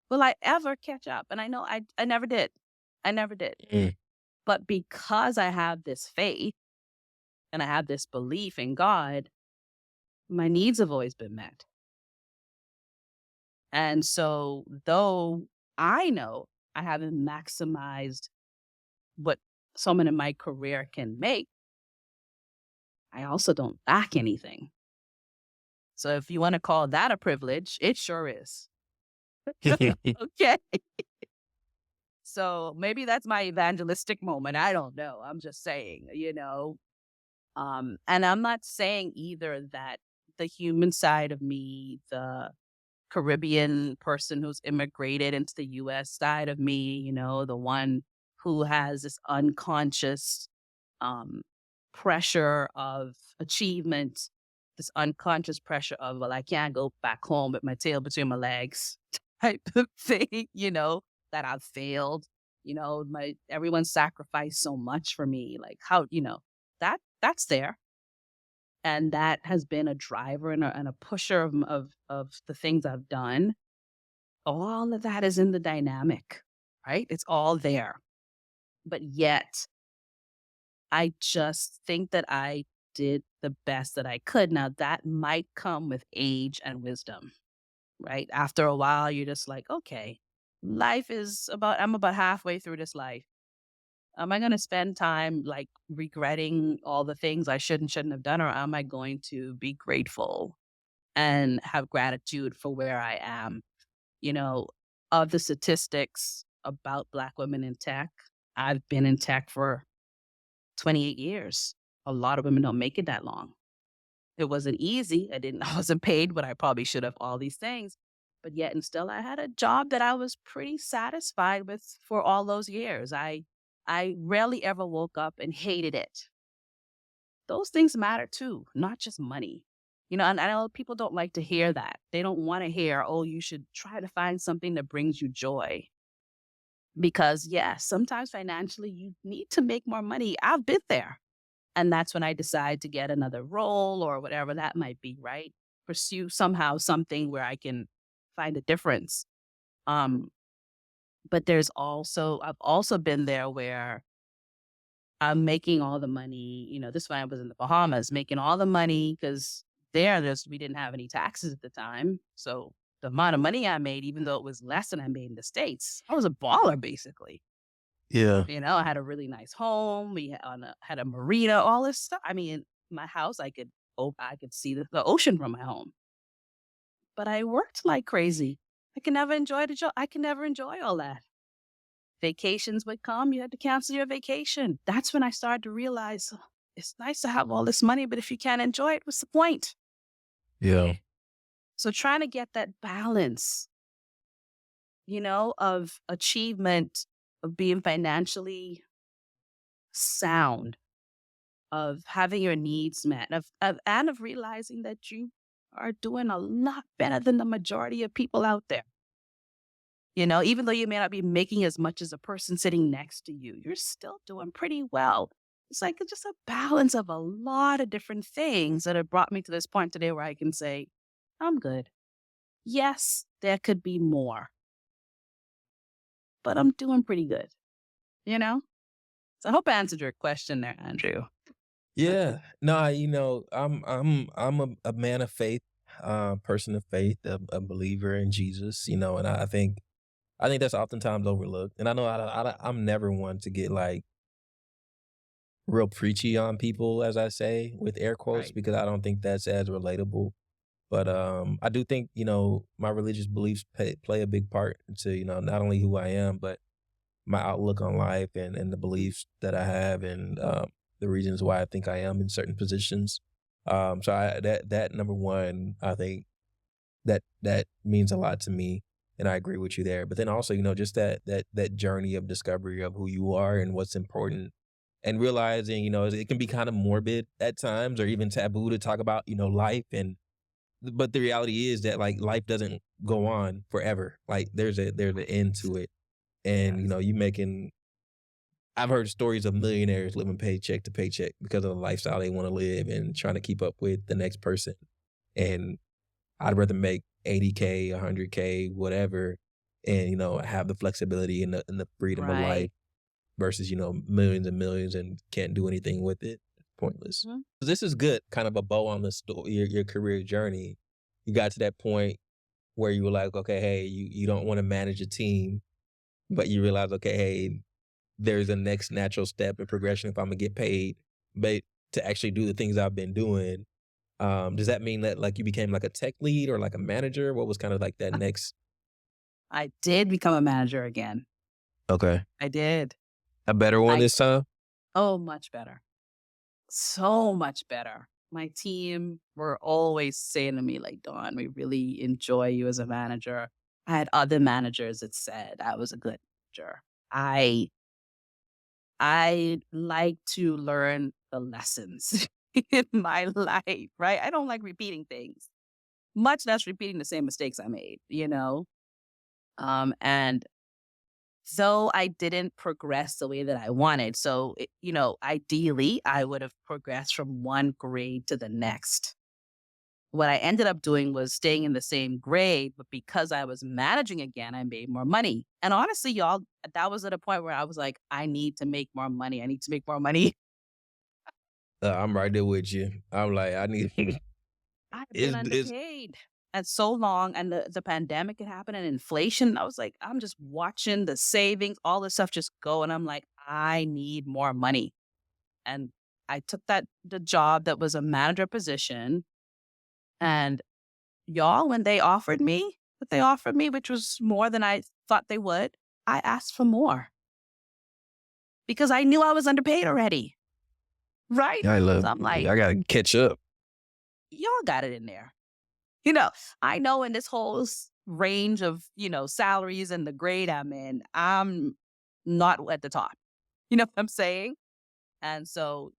Speaker 1: will I ever catch up? And I know I never did. I never did.
Speaker 2: Mm.
Speaker 1: But because I have this faith and I have this belief in God, my needs have always been met. And so, though I know I haven't maximized what someone in my career can make, I also don't lack anything. So, if you want to call that a privilege, it sure is. Okay. So, maybe that's my evangelistic moment. I don't know. I'm just saying. And I'm not saying either that the human side of me, the Caribbean person who's immigrated into the US side of me, the one who has this unconscious um, pressure of achievement, this unconscious pressure of, well, I can't go back home with my tail between my legs type of thing, that I've failed. My everyone sacrificed so much for me. Like how, that's there. And that has been a driver and a pusher of the things I've done. All of that is in the dynamic, right? It's all there. But yet I just think that I did the best that I could. Now that might come with age and wisdom, right? After a while, you're just like, okay, I'm about halfway through this life. Am I going to spend time like regretting all the things I shouldn't have done, or am I going to be grateful and have gratitude for where I am? You know, of the statistics about Black women in tech, I've been in tech for 28 years. A lot of women don't make it that long. It wasn't easy. I wasn't paid what I probably should have, all these things. But yet and still I had a job that I was pretty satisfied with for all those years. I rarely ever woke up and hated it. Those things matter too, not just money. And I know people don't like to hear that. They don't want to hear, oh, you should try to find something that brings you joy. Because yes, sometimes financially you need to make more money. I've been there. And that's when I decide to get another role or whatever that might be, right? Pursue somehow something where I can find a difference. Um, but I've also been there where I'm making all the money, this when I was in the Bahamas, making all the money because we didn't have any taxes at the time. So the amount of money I made, even though it was less than I made in the States, I was a baller basically.
Speaker 2: Yeah.
Speaker 1: I had a really nice home. Had a marina, all this stuff. I mean, my house, I could see the ocean from my home. But I worked like crazy. I can never enjoy the job. I can never enjoy all that. Vacations would come. You had to cancel your vacation. That's when I started to realize, "Oh, it's nice to have all this money, but if you can't enjoy it, what's the point?"
Speaker 2: Yeah.
Speaker 1: So trying to get that balance, of achievement, of being financially sound, of having your needs met, of realizing that you are doing a lot better than the majority of people out there. Even though you may not be making as much as a person sitting next to you, you're still doing pretty well. It's like just a balance of a lot of different things that have brought me to this point today where I can say, I'm good. Yes, there could be more, but I'm doing pretty good, you know? So I hope I answered your question there, Andrew.
Speaker 2: Yeah. No, I'm a man of faith, person of faith, a believer in Jesus, and I think that's oftentimes overlooked. And I know I'm never one to get like real preachy on people, as I say, with air quotes,
Speaker 1: Right.
Speaker 2: because I don't think that's as relatable. But I do think, my religious beliefs play a big part to, not only who I am, but my outlook on life and the beliefs that I have and the reasons why I think I am in certain positions. So that number one, I think that means a lot to me, and I agree with you there. But then also, just that journey of discovery of who you are and what's important, and realizing, it can be kind of morbid at times or even taboo to talk about, life but the reality is that like life doesn't go on forever. Like there's an end to it. And
Speaker 1: Yes.
Speaker 2: you making I've heard stories of millionaires living paycheck to paycheck because of the lifestyle they want to live and trying to keep up with the next person. And I'd rather make 80K, 100K, whatever, and have the flexibility and the freedom of life
Speaker 1: Right.
Speaker 2: versus millions and millions and can't do anything with it. Pointless.
Speaker 1: Mhm.
Speaker 2: This is good, kind of a bow on the story, your career journey. You got to that point where you were like, okay, hey, you don't want to manage a team, but you realize, okay, hey, there's a next natural step in progression if I'm gonna get paid, but to actually do the things I've been doing. Does that mean that like you became like a tech lead or like a manager? What was kind of like that next?
Speaker 1: I did become a manager again.
Speaker 2: Okay.
Speaker 1: I did.
Speaker 2: A better one
Speaker 1: I
Speaker 2: this time?
Speaker 1: Oh, much better. So much better. My team were always saying to me, like, Dawn, we really enjoy you as a manager. I had other managers that said I was a good manager. I like to learn the lessons. in my life, right? I don't like repeating things, much less repeating the same mistakes I made, you know? And though I didn't progress the way that I wanted, so, ideally, I would have progressed from one grade to the next. What I ended up doing was staying in the same grade, but because I was managing again, I made more money. And honestly, y'all, that was at a point where I was like, I need to make more money. I need to make more money.
Speaker 2: I'm right there with you. I'm like, I need
Speaker 1: I've been
Speaker 2: it's
Speaker 1: underpaid and so long. And the pandemic had happened and inflation. I was like, I'm just watching the savings, all this stuff just go. And I'm like, I need more money. And I took the job that was a manager position. And y'all, when they offered me what they offered me, which was more than I thought they would, I asked for more because I knew I was underpaid already. Right.
Speaker 2: I love
Speaker 1: So I'm like,
Speaker 2: I gotta catch up.
Speaker 1: y'all got it in there. You know, I know in this whole range of, salaries and the grade I'm in, I'm not at the top. You know what I'm saying? And so,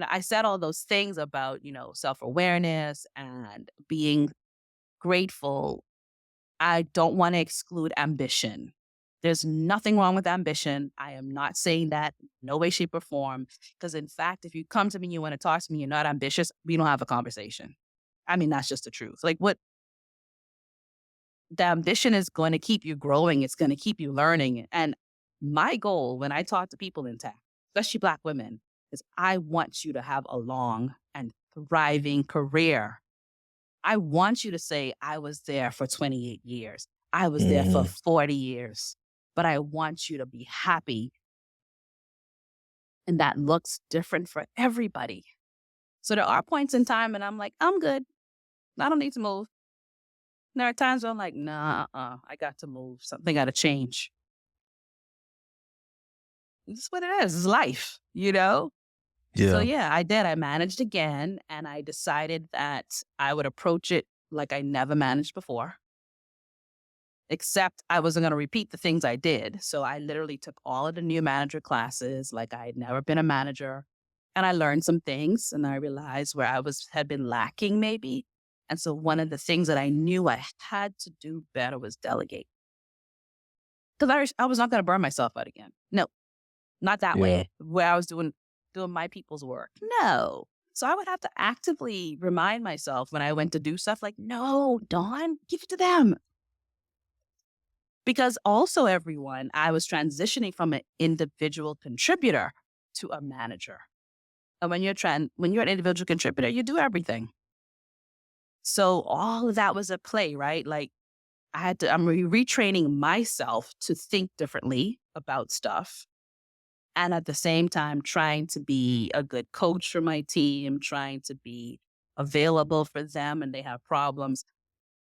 Speaker 1: I said all those things about, self awareness and being grateful. I don't want to exclude ambition. There's nothing wrong with ambition. I am not saying that, no way, shape, or form. Because in fact, if you come to me, you want to talk to me, you're not ambitious, we don't have a conversation. I mean, that's just the truth. Like, what the ambition is going to keep you growing, it's going to keep you learning. And my goal when I talk to people in tech, especially Black women, is I want you to have a long and thriving career. I want you to say, I was there for 28 years. I was there for
Speaker 2: Mhm.
Speaker 1: 40 years. But I want you to be happy. And that looks different for everybody. So there are points in time and I'm like, I'm good. I don't need to move. There are times where I'm like, nah, I got to move. Something got to change. This is what it is. It's life, you know? So
Speaker 2: Yeah.
Speaker 1: yeah, I did. I managed again and I decided that I would approach it like I never managed before. Except I wasn't going to repeat the things I did. So I literally took all of the new manager classes like I had never been a manager. And I learned some things and I realized where had been lacking maybe. And so one of the things that I knew I had to do better was delegate. Because I was not going to burn myself out again. No, not that
Speaker 2: Yeah.
Speaker 1: way, where I was doing my people's work. No. So I would have to actively remind myself when I went to do stuff like, no, Dawn, give it to them. Because also, everyone, I was transitioning from an individual contributor to a manager. And when you're an individual contributor, you do everything. So all of that was at play, right? Like I'm retraining myself to think differently about stuff. And at the same time, trying to be a good coach for my team, trying to be available for them and they have problems.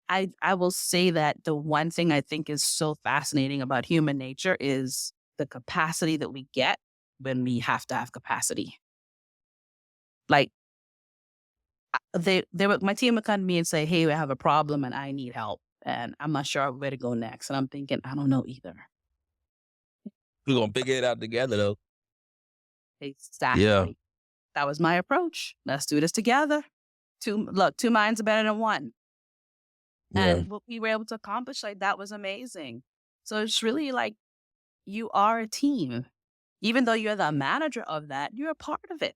Speaker 1: I will say that the one thing I think is so fascinating about human nature is the capacity that we get when we have to have capacity. Like my team would come to me and say, "Hey, we have a problem and I need help, and I'm not sure where to go next." And I'm thinking, I don't know either.
Speaker 2: We're gonna figure it out together though. Yeah.
Speaker 1: Exactly. That was my approach. Let's do this together. Two minds are better than one.
Speaker 2: Yeah.
Speaker 1: And what we were able to accomplish, like that was amazing. So it's really like you are a team. Even though you're the manager of that, you're a part of it,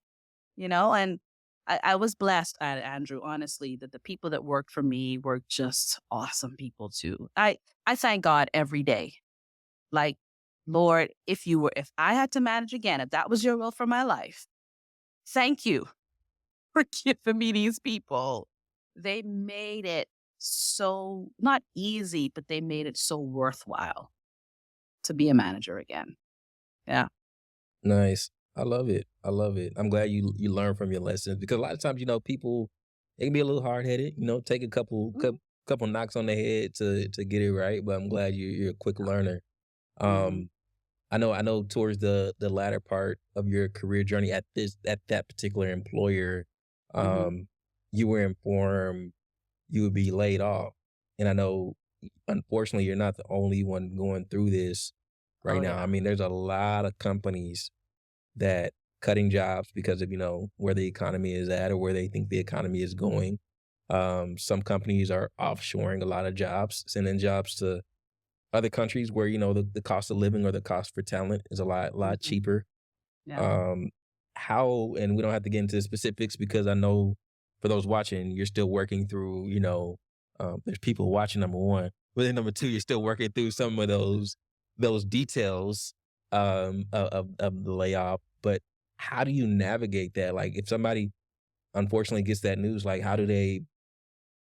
Speaker 1: And I was blessed, Andrew, honestly, that the people that worked for me were just awesome people too. I thank God every day. Like, Lord, if I had to manage again, if that was your will for my life, thank you for giving me these people. They made it so not easy, but they made it so worthwhile to be a manager again. Yeah.
Speaker 2: Nice. I love it. I love it. I'm glad you learn from your lessons because a lot of times, people, they can be a little hard headed, take a
Speaker 1: Mhm.
Speaker 2: couple knocks on the head to get it right. But I'm glad you're a quick learner.
Speaker 1: Mhm.
Speaker 2: Um, I know towards the latter part of your career journey at that particular employer,
Speaker 1: Mhm.
Speaker 2: um, you were informed you would be laid off. And I know unfortunately you're not the only one going through this right
Speaker 1: Oh
Speaker 2: now. I
Speaker 1: yeah.
Speaker 2: mean, there's a lot of companies that cutting jobs because of, where the economy is at or where they think the economy is going. Some companies are offshoring a lot of jobs, sending jobs to other countries where, the cost of living or the cost for talent is a lot
Speaker 1: Mhm.
Speaker 2: cheaper.
Speaker 1: Yeah.
Speaker 2: Um, how, and we don't have to get into specifics because I know for those watching, you're still working through, there's people watching, number one, but then number two, you're still working through some of those details of the layoff. But how do you navigate that? Like, if somebody unfortunately gets that news, like, how do they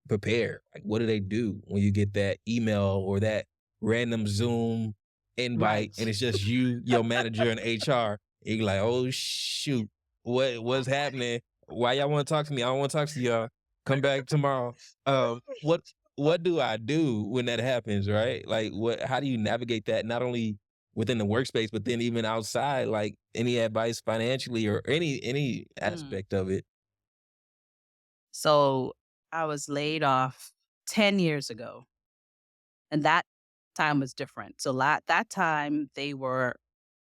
Speaker 2: prepare? Like, what do they do when you get that email or that random Zoom invite
Speaker 1: Right.
Speaker 2: and it's just you, your manager, and HR? And you're like, oh shoot, what's happening? Why y'all want to talk to me? I don't want to talk to y'all. Come back tomorrow. What do I do when that happens? Right? Like, what? How do you navigate that? Not only within the workspace, but then even outside. Like, any advice financially or any
Speaker 1: Mm.
Speaker 2: aspect of it?
Speaker 1: So I was laid off 10 years ago, and that time was different. So that time they were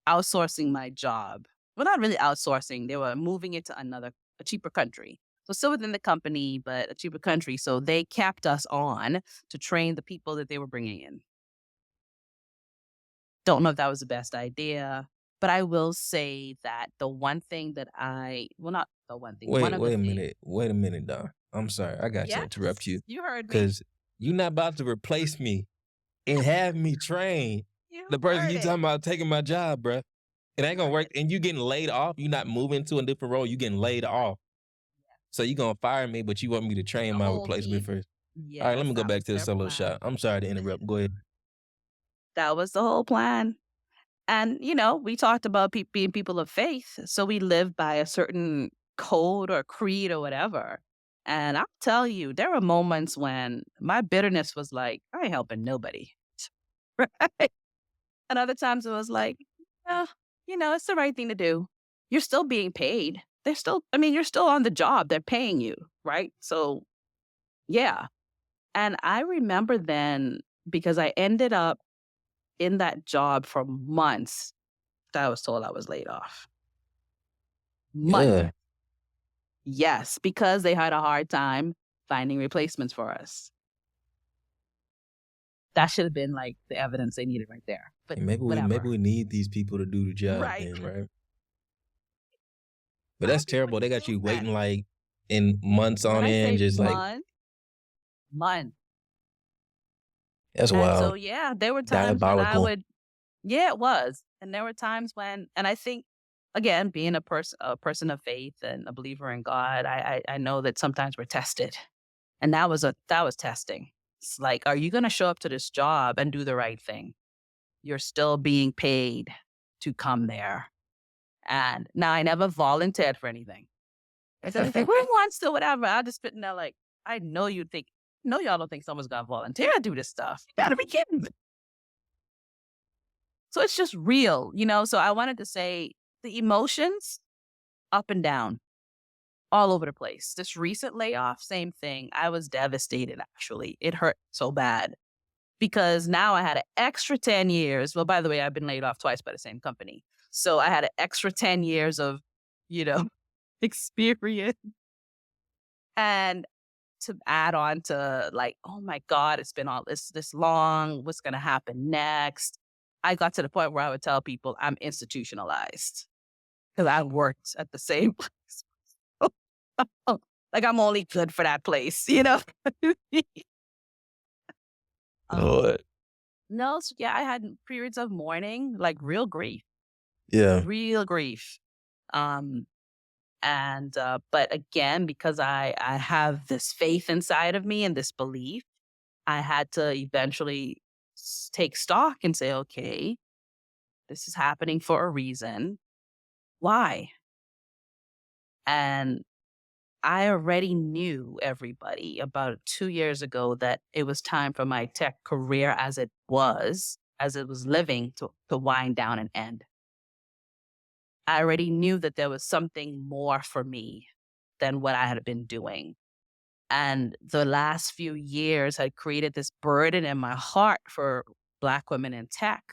Speaker 1: outsourcing my job. Well, not really outsourcing. They were moving it to a cheaper country. So still within the company, but a cheaper country. So they kept us on to train the people that they were bringing in. Don't know if that was the best idea, but I will say that the one thing that well, not the one thing, one
Speaker 2: Wait,
Speaker 1: of the
Speaker 2: wait a
Speaker 1: things.
Speaker 2: minute. Wait a minute, Don. I'm sorry. I got to
Speaker 1: Yes,
Speaker 2: interrupt you
Speaker 1: you heard me.
Speaker 2: because you're not about to replace me and have me train
Speaker 1: You
Speaker 2: the person
Speaker 1: heard
Speaker 2: you
Speaker 1: it.
Speaker 2: talking about taking my job, bruh. It
Speaker 1: You
Speaker 2: ain't gonna
Speaker 1: heard
Speaker 2: work.
Speaker 1: it.
Speaker 2: And you getting laid off. You not moving to a different role. You getting laid
Speaker 1: Right.
Speaker 2: off. So you gonna fire me, but you want me to train
Speaker 1: The
Speaker 2: my
Speaker 1: whole
Speaker 2: replacement
Speaker 1: team.
Speaker 2: first. All right, let
Speaker 1: Yes,
Speaker 2: me go
Speaker 1: that
Speaker 2: back
Speaker 1: was
Speaker 2: to the
Speaker 1: their
Speaker 2: solo shot.
Speaker 1: plan.
Speaker 2: I'm sorry to interrupt. Go ahead.
Speaker 1: That was the whole plan. And, we talked about being people of faith. So we live by a certain code or creed or whatever. And I'll tell you, there were moments when my bitterness was like, I ain't helping nobody. Right? And other times it was like, "Yeah, it's the right thing to do. You're still being paid. You're still on the job. They're paying you. Right. So, yeah. And I remember then because I ended up in that job for months that I was told I was laid off. Months.
Speaker 2: Yeah.
Speaker 1: Yes, because they had a hard time finding replacements for us. That should have been like the evidence they needed right there. But
Speaker 2: And maybe
Speaker 1: whatever.
Speaker 2: we need these people to do the job
Speaker 1: Right.
Speaker 2: then, right? But
Speaker 1: Some
Speaker 2: that's
Speaker 1: people
Speaker 2: terrible. They
Speaker 1: need
Speaker 2: got
Speaker 1: skill
Speaker 2: you
Speaker 1: set.
Speaker 2: waiting like in months
Speaker 1: When
Speaker 2: on
Speaker 1: I
Speaker 2: end,
Speaker 1: say
Speaker 2: just like
Speaker 1: months.
Speaker 2: that's
Speaker 1: And so,
Speaker 2: wild.
Speaker 1: yeah, there were times when
Speaker 2: Diabolical.
Speaker 1: yeah, it was. And there were times when, and I think, again, being a person of faith and a believer in God, I know that sometimes we're tested. And that was testing. It's like, are you going to show up to this job and do the right thing? You're still being paid to come there. And now I never volunteered for anything. I said, anything, who wants to, whatever. I just fit in there like, I know you think, no, y'all don't think someone's going to volunteer to do this stuff. You gotta be kidding me. So it's just real, So I wanted to say the emotions up and down, all over the place. This recent layoff, same thing. I was devastated, actually. It hurt so bad because now I had an extra 10 years. Well, by the way, I've been laid off twice by the same company. So I had an extra 10 years of, you know, experience. And to add on to like, oh my God, it's been all this long. What's gonna happen next? I got to the point where I would tell people I'm institutionalized because I worked at the same place. Like I'm only good for that place. um,
Speaker 2: Lord.
Speaker 1: no, so yeah, I had periods of mourning, like
Speaker 2: Yeah.
Speaker 1: real grief. Um, and but again, because I have this faith inside of me and this belief, I had to eventually take stock and say, okay, this is happening for a reason. Why? And I already knew everybody about 2 years ago that it was time for my tech career as it was living to wind down and end. I already knew that there was something more for me than what I had been doing. And the last few years had created this burden in my heart for Black women in tech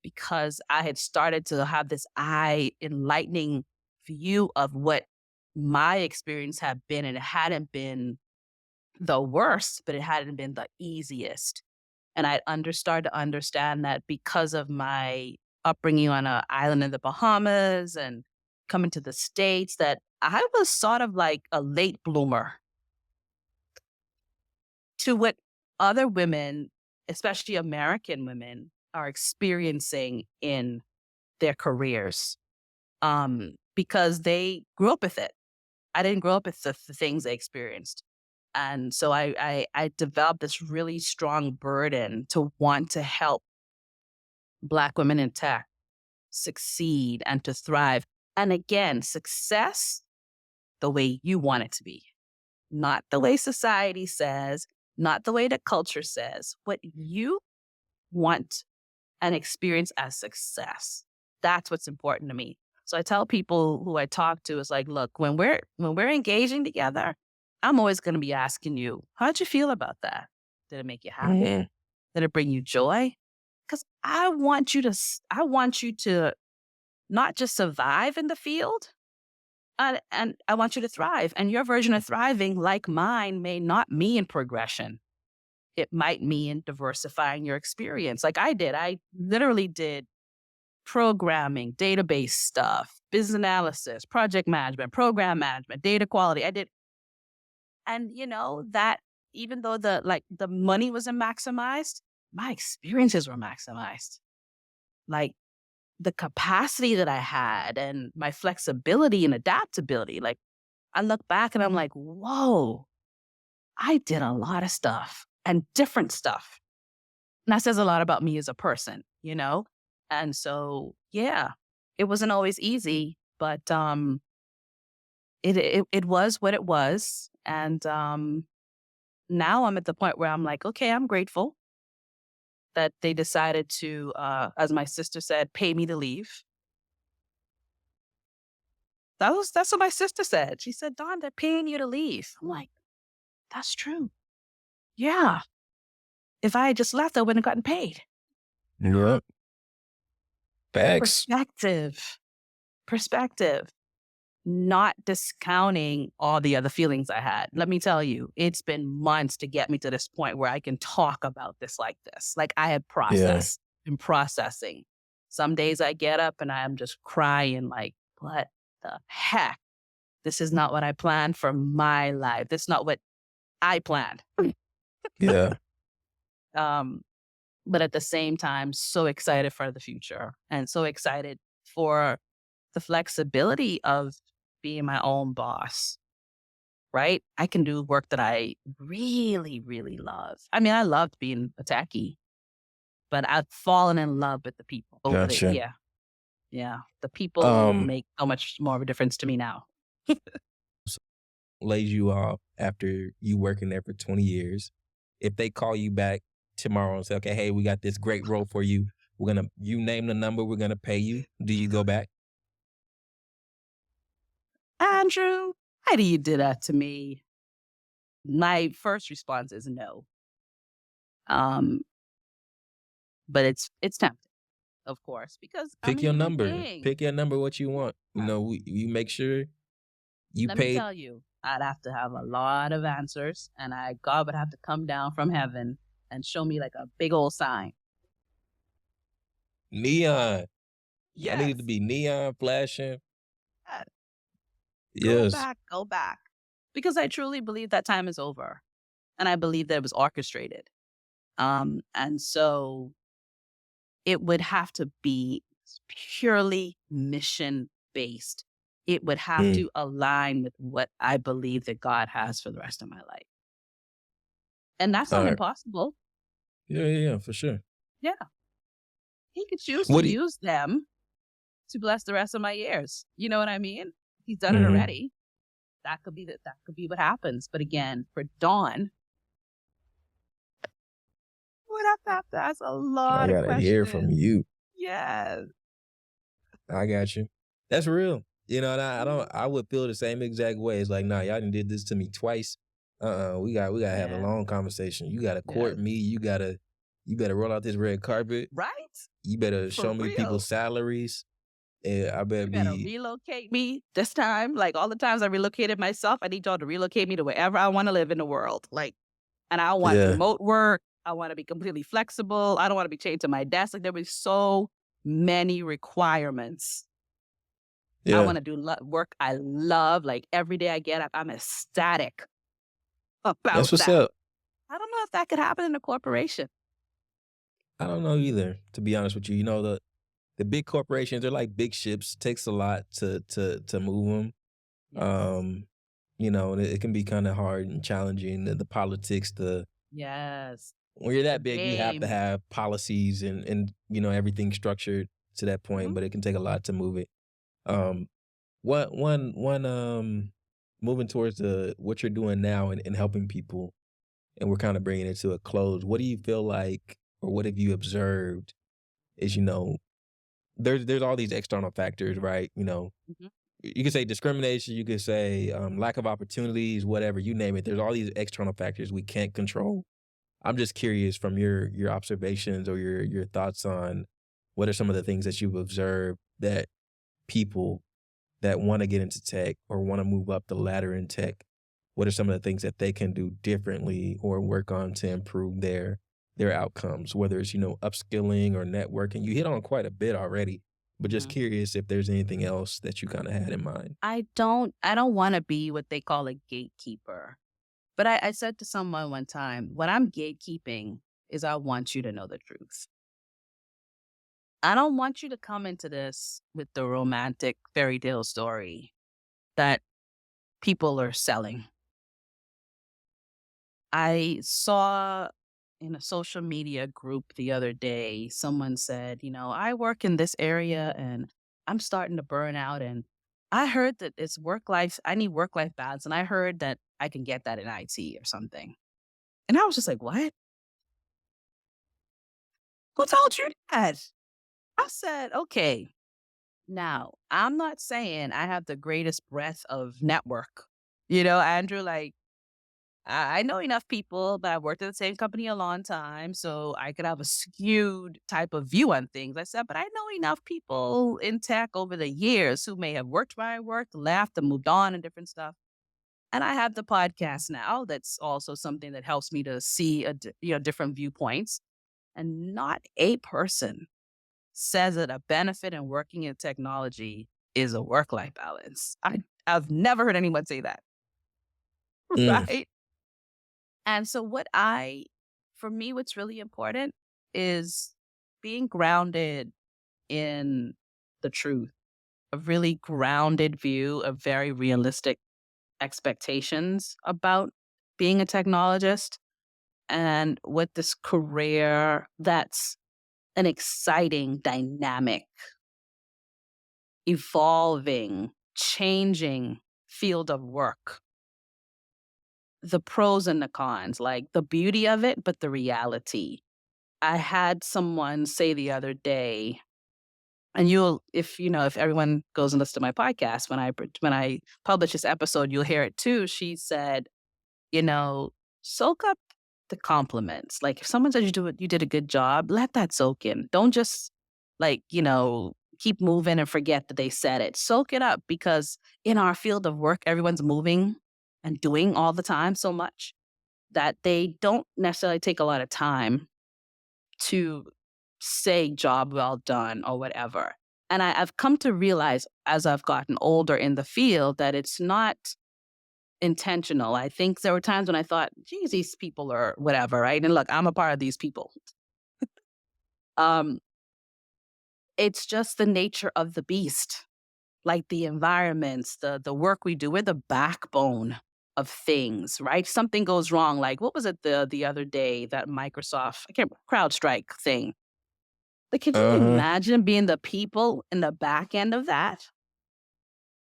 Speaker 1: because I had started to have this eye enlightening view of what my experience had been, and it hadn't been the worst, but it hadn't been the easiest. And started to understand that because of my upbringing on an island in the Bahamas and coming to the States, that I was sort of like a late bloomer to what other women, especially American women, are experiencing in their careers, because they grew up with it. I didn't grow up with the things they experienced. And so I developed this really strong burden to want to help Black women in tech succeed and to thrive. And again, success the way you want it to be, not the way society says, not the way the culture says, what you want and experience as success. That's what's important to me. So I tell people who I talk to is like, look, when we're engaging together, I'm always going to be asking you, how'd you feel about that? Did it make you happy?
Speaker 2: Mhm.
Speaker 1: Did it bring you joy? Because I want you to not just survive in the field, and I want you to thrive. And your version of thriving, like mine, may not mean progression. It might mean diversifying your experience, like I did. I literally did programming, database stuff, business analysis, project management, program management, data quality. I did, and that even though the money wasn't maximized, my experiences were maximized. Like the capacity that I had and my flexibility and adaptability. Like I look back and I'm like, whoa, I did a lot of stuff and different stuff. And that says a lot about me as a person. And so, yeah, it wasn't always easy, but it was what it was. And now I'm at the point where I'm like, okay, I'm grateful that they decided to, as my sister said, pay me to leave. That's what my sister said. She said, Dawn, they're paying you to leave. I'm like, that's true. Yeah. If I had just left, I wouldn't have gotten paid.
Speaker 2: Yep. Facts.
Speaker 1: Perspective. Perspective. Not discounting all the other feelings I had. Let me tell you, it's been months to get me to this point where I can talk about this like this. Like I had
Speaker 2: Yeah.
Speaker 1: been processing. Some days I get up and I am just crying, like, what the heck? This is not what I planned for my life. This is not what I planned.
Speaker 2: Yeah.
Speaker 1: Um, but at the same time, so excited for the future and so excited for the flexibility of being my own boss, right? I can do work that I really, really love. I mean, I loved being a techie, but I've fallen in love with the people.
Speaker 2: Gotcha.
Speaker 1: Yeah. Yeah. The people
Speaker 2: Um,
Speaker 1: make so much more of a difference to me now.
Speaker 2: Lays you off after you working there for 20 years. If they call you back tomorrow and say, okay, hey, we got this great role for you. You name the number, we're gonna pay you. Do you go back?
Speaker 1: Andrew, why do you do that to me? My first response is no. Um, but it's tempting, of course, because I'm
Speaker 2: Pick
Speaker 1: a
Speaker 2: your
Speaker 1: human
Speaker 2: number.
Speaker 1: being.
Speaker 2: Pick your number, what you want. You make sure you
Speaker 1: Let me
Speaker 2: paid.
Speaker 1: tell you, I'd have to have a lot of answers, and God would have to come down from heaven and show me like a big old sign.
Speaker 2: Neon. I need
Speaker 1: Yes.
Speaker 2: it to be neon flashing.
Speaker 1: uh,
Speaker 2: Yes.
Speaker 1: Go back. Because I truly believe that time is over. And I believe that it was orchestrated. And so it would have to be purely mission based. It would have
Speaker 2: Mm.
Speaker 1: to align with what I believe that God has for the rest of my life. And that's
Speaker 2: All
Speaker 1: not
Speaker 2: right.
Speaker 1: impossible.
Speaker 2: Yeah, for sure.
Speaker 1: Yeah. He could choose to
Speaker 2: What do you,
Speaker 1: use them to bless the rest of my years. You know what I mean? He's done it
Speaker 2: Mhm.
Speaker 1: already. That could be what happens. But again, for Dawn, would have to ask a
Speaker 2: I
Speaker 1: lot of
Speaker 2: gotta hear from
Speaker 1: questions.
Speaker 2: you.
Speaker 1: Yes.
Speaker 2: I got you. That's real. And I
Speaker 1: Mhm.
Speaker 2: don't. I would feel the same exact way. It's like, nah, y'all done did this to me twice. We gotta have a
Speaker 1: Yeah.
Speaker 2: long conversation. You gotta
Speaker 1: Yes.
Speaker 2: court me. You better roll out this red carpet.
Speaker 1: Right?
Speaker 2: You better
Speaker 1: For
Speaker 2: show me
Speaker 1: real.
Speaker 2: people's salaries. Yeah, I better
Speaker 1: You better
Speaker 2: be.
Speaker 1: relocate me this time. Like all the times I relocated myself, I need y'all to relocate me to wherever I want to live in the world. Like, and I want
Speaker 2: Yeah,
Speaker 1: remote work. I want to be completely flexible. I don't want to be chained to my desk. Like there was so many requirements. I
Speaker 2: yeah.
Speaker 1: want to do work I love. Like every day I get up, I'm ecstatic
Speaker 2: That's
Speaker 1: about
Speaker 2: what's
Speaker 1: that.
Speaker 2: up.
Speaker 1: I don't know if that could happen in a corporation.
Speaker 2: I don't know either, to be honest with you. You know, the big corporations, they're like big ships. Takes a lot to move them.
Speaker 1: Yes.
Speaker 2: You know, and it can be kind of hard and challenging. The politics, the
Speaker 1: Yes.
Speaker 2: when you're
Speaker 1: The
Speaker 2: that big, you have to
Speaker 1: game.
Speaker 2: have policies and you know everything structured to that point.
Speaker 1: Mhm.
Speaker 2: But it can take a lot to move it. Um, one moving towards the what you're doing now and helping people, and we're kind of bringing it to a close. What do you feel like, or what have you observed? Is you know there's all these external factors, right? You know,
Speaker 1: Mhm.
Speaker 2: you could say discrimination, you could say lack of opportunities, whatever you name it. There's all these external factors we can't control. I'm just curious from your observations or your thoughts on what are some of the things that you've observed that people that want to get into tech or want to move up the ladder in tech, what are some of the things that they can do differently or work on to improve their outcomes, whether it's, you know, upskilling or networking? You hit on quite a bit already, but just
Speaker 1: Mhm.
Speaker 2: curious if there's anything else that you kind of had in mind.
Speaker 1: I don't wanna be what they call a gatekeeper. But I said to someone one time, "What I'm gatekeeping is I want you to know the truth. I don't want you to come into this with the romantic fairy tale story that people are selling." I saw in a social media group the other day, someone said, "I work in this area and I'm starting to burn out, and I heard that it's work life, I need work life balance, and I heard that I can get that in IT or something." And I was just like, "What? Who told you that?" I said, "Okay, now I'm not saying I have the greatest breadth of network. Andrew, like, I know enough people, but I've worked at the same company a long time, so I could have a skewed type of view on things." I said, "But I know enough people in tech over the years who may have worked where I worked, left, and moved on and different stuff. And I have the podcast now. That's also something that helps me to see different viewpoints. And not a person says that a benefit in working in technology is a work life balance. I've never heard anyone say that,
Speaker 2: Mm,
Speaker 1: right?" And so for me, what's really important is being grounded in the truth, a really grounded view of very realistic expectations about being a technologist, and with this career that's an exciting, dynamic, evolving, changing field of work. The pros and the cons, like the beauty of it, but the reality. I had someone say the other day, and if everyone goes and listens to my podcast, when I publish this episode, you'll hear it too. She said, you know, soak up the compliments. Like if someone says you did a good job, let that soak in. Don't just like, keep moving and forget that they said it. Soak it up, because in our field of work, everyone's moving and doing all the time so much that they don't necessarily take a lot of time to say job well done or whatever. And I've come to realize as I've gotten older in the field that it's not intentional. I think there were times when I thought, geez, these people are whatever, right? And look, I'm a part of these people. Um, it's just the nature of the beast, like the environments, the work we do. We're the backbone of things, right? Something goes wrong. Like what was it the other day, that Microsoft, I can't CrowdStrike thing. Like, could you
Speaker 2: uh-huh.
Speaker 1: imagine being the people in the back end of that?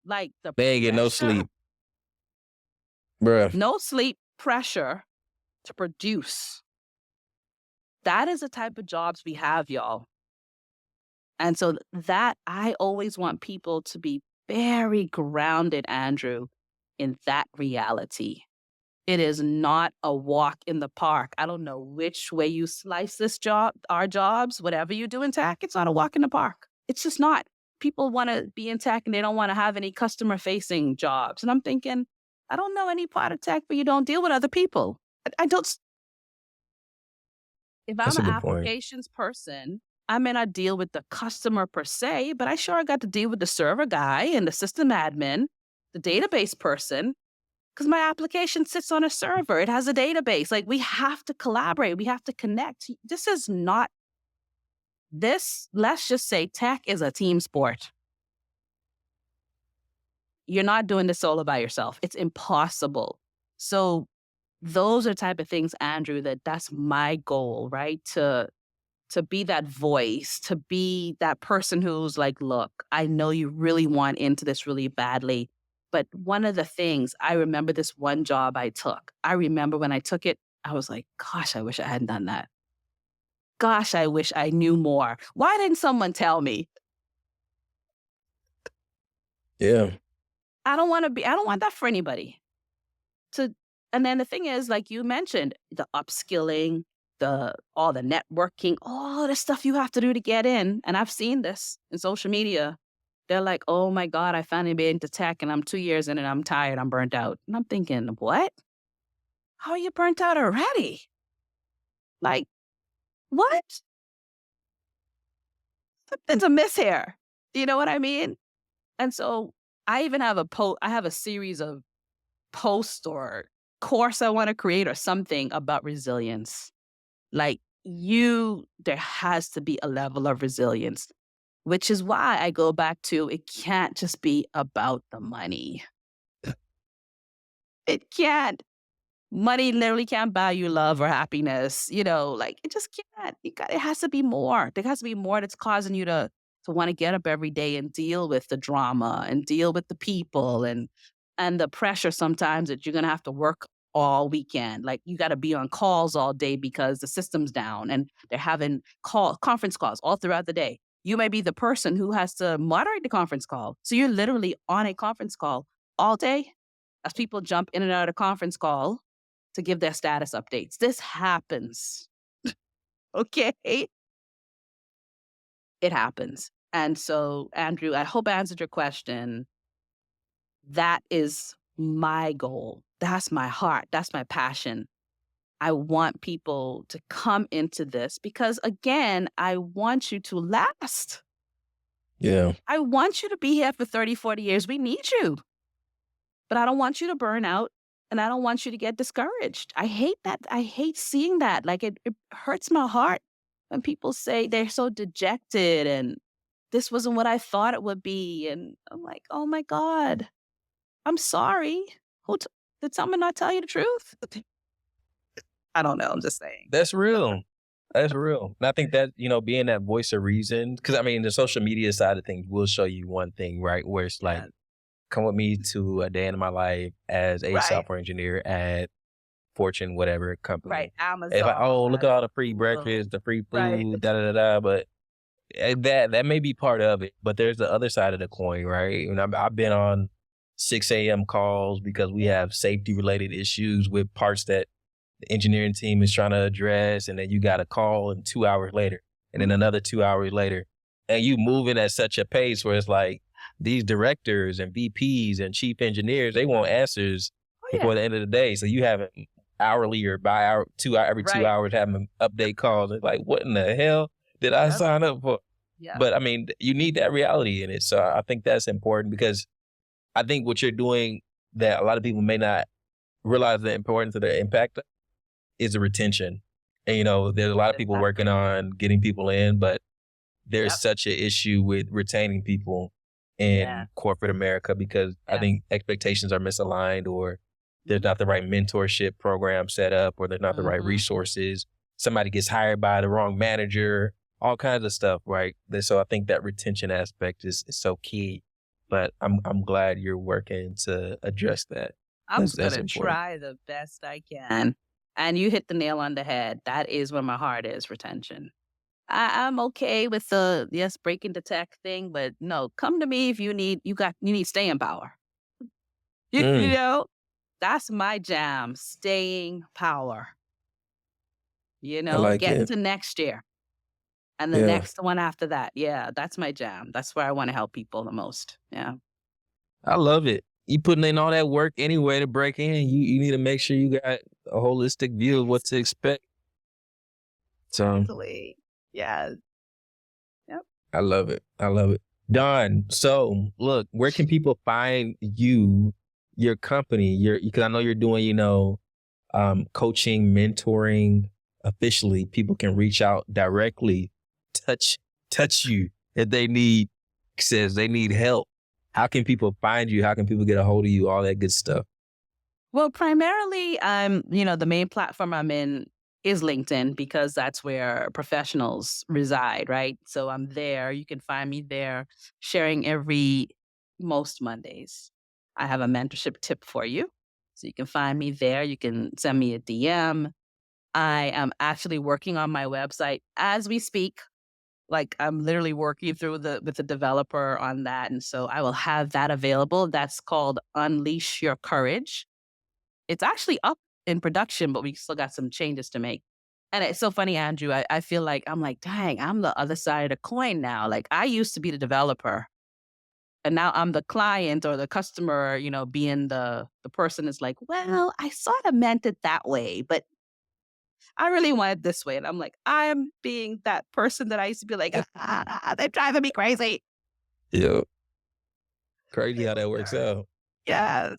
Speaker 1: Like the
Speaker 2: They ain't get no
Speaker 1: pressure,
Speaker 2: sleep, bruh.
Speaker 1: no sleep, pressure to produce. That is the type of jobs we have, y'all. And so that I always want people to be very grounded, Andrew, in that reality. It is not a walk in the park. I don't know which way you slice our jobs, whatever you do in tech, it's not a walk in the park. It's just not. people want to be in tech and they don't want to have any customer facing jobs. And I'm thinking, I don't know any part of tech, but you don't deal with other people. I don't, if I'm
Speaker 2: That's a
Speaker 1: an
Speaker 2: good point.
Speaker 1: applications person, I may not deal with the customer per se, but I sure got to deal with the server guy and the system admin, the database person, because my application sits on a server. It has a database. Like we have to collaborate. We have to connect. This is not this. Let's just say tech is a team sport. You're not doing this solo by yourself. It's impossible. So those are type of things, Andrew, that's my goal, right? To be that voice, to be that person who's like, look, I know you really want into this really badly. But one of the things, I remember this one job I took. I remember when I took it, I was like, gosh, I wish I hadn't done that. Gosh, I wish I knew more. Why didn't someone tell me?
Speaker 2: Yeah.
Speaker 1: I don't want that for anybody. To and then the thing is, like you mentioned, the upskilling, all the networking, all the stuff you have to do to get in. And I've seen this in social media. They're like, oh my God, I finally made into tech and I'm 2 years in and I'm tired, I'm burnt out. And I'm thinking, what? How are you burnt out already? Like, what? Something's amiss here. Do you know what I mean? And so I even have I have a series of posts or course I want to create or something about resilience. Like there has to be a level of resilience, which is why I go back to it can't just be about the money. It can't. Money literally can't buy you love or happiness, like it just can't. It has to be more. There has to be more that's causing you to want to get up every day and deal with the drama and deal with the people and the pressure sometimes that you're gonna have to work all weekend. Like you gotta be on calls all day because the system's down and they're having conference calls all throughout the day. You may be the person who has to moderate the conference call. So you're literally on a conference call all day as people jump in and out of the conference call to give their status updates. This happens, okay? It happens. And so, Andrew, I hope I answered your question. That is my goal. That's my heart. That's my passion. I want people to come into this because, again, I want you to last.
Speaker 2: Yeah.
Speaker 1: I want you to be here for 30, 40 years. We need you. But I don't want you to burn out and I don't want you to get discouraged. I hate that. I hate seeing that. Like it hurts my heart when people say they're so dejected and this wasn't what I thought it would be. And I'm like, oh my God, I'm sorry. Did someone not tell you the truth? I don't know. I'm just saying.
Speaker 2: That's real. That's real. And I think that, being that voice of reason, because I mean, the social media side of things will show you one thing, right? Where it's like,
Speaker 1: Yeah.
Speaker 2: come with me to a day in my life as a
Speaker 1: Right.
Speaker 2: software engineer at Fortune, whatever
Speaker 1: Right.
Speaker 2: company. It's like, oh, look
Speaker 1: Amazon.
Speaker 2: at all the free
Speaker 1: Google.
Speaker 2: breakfast, the free
Speaker 1: Right.
Speaker 2: food, da da da da. But that may be part of it. But there's the other side of the coin, right? And I've been on 6 a.m. calls because we have safety related issues with parts that the engineering team is trying to address, and then you got a call and 2 hours later, and then
Speaker 1: Mhm.
Speaker 2: another 2 hours later, and you moving at such a pace where it's like these directors and VPs and chief engineers, they want answers
Speaker 1: Oh, yeah.
Speaker 2: before the end of the day. So you have hourly or by hour, every two
Speaker 1: Right.
Speaker 2: hours having update calls. It's like, what in the hell did I
Speaker 1: Yep.
Speaker 2: sign up for?
Speaker 1: Yep.
Speaker 2: But I mean, you need that reality in it. So I think that's important because I think what you're doing that a lot of people may not realize the importance of the impact is the retention. And, there's a lot of people working
Speaker 1: Exactly.
Speaker 2: on getting people in, but there's
Speaker 1: Yep.
Speaker 2: such an issue with retaining people
Speaker 1: Yeah.
Speaker 2: in corporate America because I
Speaker 1: Yeah.
Speaker 2: think expectations are misaligned or there's not the right mentorship program set up or there's not the right
Speaker 1: Mhm.
Speaker 2: resources. Somebody gets hired by the wrong manager, all kinds of stuff, right? So I think that retention aspect is so key. But I'm glad you're working to address that.
Speaker 1: I'm
Speaker 2: That's
Speaker 1: gonna
Speaker 2: important.
Speaker 1: try the best I can. And you hit the nail on the head. That is where my heart is, retention. I'm okay with the yes, breaking the tech thing, but no, come to me if you need staying power. You
Speaker 2: Mm,
Speaker 1: know, that's my jam, staying power.
Speaker 2: I like
Speaker 1: Getting
Speaker 2: it.
Speaker 1: to next year. And the
Speaker 2: Yeah.
Speaker 1: next one after that. Yeah, that's my jam. That's where I want to help people the most. Yeah.
Speaker 2: I love it. You putting in all that work anyway to break in. You need to make sure you got a holistic view of what to expect. So
Speaker 1: Exactly. Yeah. Yep.
Speaker 2: I love it. I love it. Dawn, so look, where can people find you, your company, because I know you're doing, coaching, mentoring officially. People can reach out directly, touch, touch you if they need help. How can people find you? How can people get a hold of you? All that good stuff.
Speaker 1: Well, primarily, the main platform I'm in is LinkedIn because that's where professionals reside, right? So I'm there. You can find me there sharing every most Mondays. I have a mentorship tip for you. So you can find me there. You can send me a DM. I am actually working on my website as we speak. Like I'm literally working through with the developer on that. And so I will have that available. That's called Unleash Your Courage. It's actually up in production, but we still got some changes to make. And it's so funny, Andrew. I feel like I'm like, dang, I'm the other side of the coin now. Like I used to be the developer, and now I'm the client or the customer. Being the person is like, well, I sort of meant it that way, but I really want it this way. And I'm like, I'm being that person that I used to be like, they're driving me crazy.
Speaker 2: Yeah. Crazy
Speaker 1: They
Speaker 2: how that
Speaker 1: really
Speaker 2: works
Speaker 1: are.
Speaker 2: out.
Speaker 1: Yes.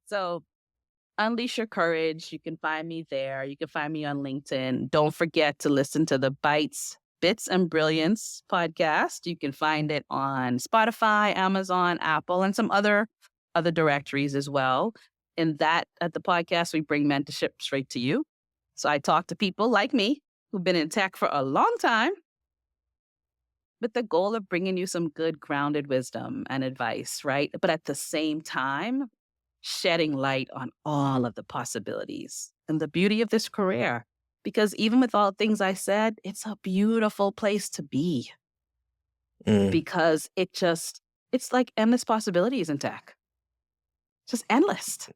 Speaker 1: So Unleash Your Courage. You can find me there. You can find me on LinkedIn. Don't forget to listen to the Bytes, Bits and Brilliance podcast. You can find it on Spotify, Amazon, Apple, and some other directories as well. In that at the podcast, we bring mentorship straight to you. So I talk to people like me who've been in tech for a long time with the goal of bringing you some good grounded wisdom and advice, right? But at the same time, shedding light on all of the possibilities and the beauty of this career. Because even with all things I said, it's a beautiful place to be
Speaker 2: Mm.
Speaker 1: because it's like endless possibilities in tech, just endless,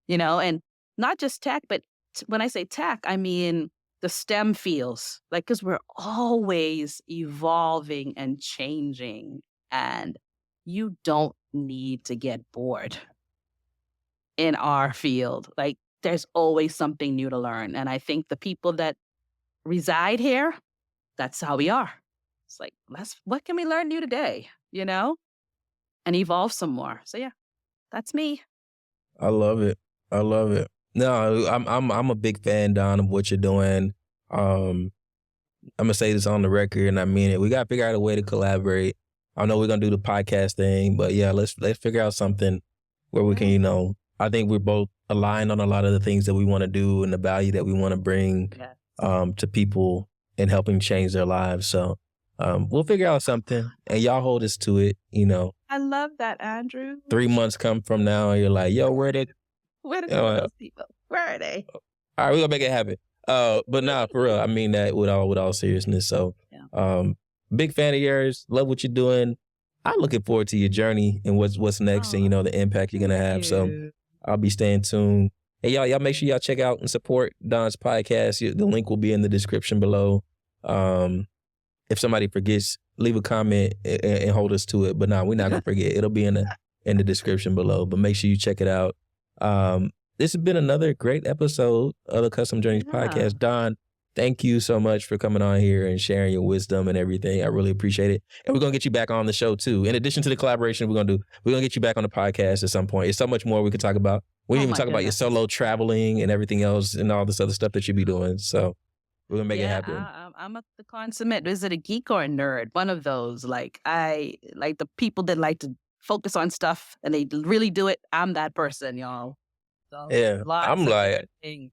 Speaker 1: and not just tech, but when I say tech, I mean the STEM fields, like, because we're always evolving and changing, and you don't need to get bored in our field. Like, there's always something new to learn. And I think the people that reside here, that's how we are. It's like, what can we learn new today, and evolve some more. So, yeah, that's me.
Speaker 2: I love it. I love it. No, I'm a big fan, Don, of what you're doing. I'm gonna say this on the record, and I mean it. We gotta figure out a way to collaborate. I know we're gonna do the podcast thing, but yeah, let's figure out something where we can,
Speaker 1: Yeah.
Speaker 2: I think we're both aligned on a lot of the things that we want to do and the value that we want to bring
Speaker 1: Yeah.
Speaker 2: to people and helping change their lives. So we'll figure out something, and y'all hold us to it.
Speaker 1: I love that, Andrew.
Speaker 2: 3 months come from now, and you're like, yo, where did
Speaker 1: Where did
Speaker 2: you
Speaker 1: all
Speaker 2: know,
Speaker 1: those people? Where are they?
Speaker 2: all right, we're gonna make it happen. But nah, for real, I mean that with all seriousness. So,
Speaker 1: Yeah.
Speaker 2: big fan of yours. Love what you're doing. I'm looking forward to your journey and what's next, and
Speaker 1: Oh,
Speaker 2: the impact you're gonna
Speaker 1: thank
Speaker 2: have. So,
Speaker 1: you.
Speaker 2: I'll be staying tuned. Hey, y'all make sure y'all check out and support Don's podcast. The link will be in the description below. If somebody forgets, leave a comment and hold us to it. But nah, we're not gonna forget. It'll be in the description below. But make sure you check it out. This has been another great episode of the Custom Journeys
Speaker 1: Yeah.
Speaker 2: podcast. Don, thank you so much for coming on here and sharing your wisdom and everything. I really appreciate it. And we're gonna get you back on the show too. In addition to the collaboration we're gonna get you back on the podcast at some point. There's so much more we could talk about. We
Speaker 1: Oh
Speaker 2: didn't even
Speaker 1: my
Speaker 2: talk about your
Speaker 1: goodness.
Speaker 2: solo traveling and everything else and all this other stuff that you be doing. So we're gonna make it
Speaker 1: Yeah,
Speaker 2: happen.
Speaker 1: I'm the consummate. Is it a geek or a nerd? One of those. Like I like the people that like to focus on stuff and they really do it. I'm that person, y'all. So
Speaker 2: Yeah.
Speaker 1: lots
Speaker 2: I'm
Speaker 1: of
Speaker 2: like,
Speaker 1: different things.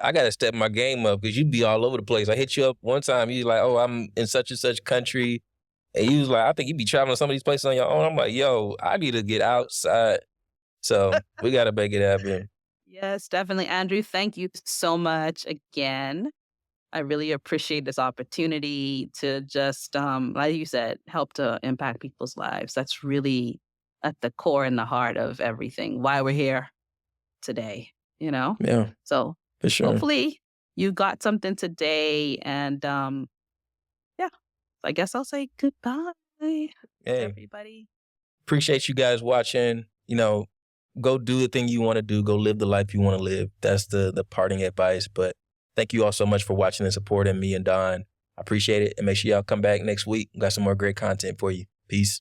Speaker 2: I gotta step my game up because you be all over the place. I hit you up one time, you like, oh, I'm in such and such country. And you was like, I think you be traveling to some of these places on your own. I'm like, yo, I need to get outside. So we gotta make it happen.
Speaker 1: Yes, definitely, Andrew. Thank you so much again. I really appreciate this opportunity to just, like you said, help to impact people's lives. That's really at the core and the heart of everything. Why we're here today, you know?
Speaker 2: Yeah,
Speaker 1: So
Speaker 2: for sure.
Speaker 1: hopefully you got something today and yeah, I guess I'll say goodbye to
Speaker 2: Hey,
Speaker 1: everybody.
Speaker 2: appreciate you guys watching. Go do the thing you want to do. Go live the life you want to live. That's the parting advice. But thank you all so much for watching and supporting me and Dawn. I appreciate it. And make sure y'all come back next week. We got some more great content for you. Peace.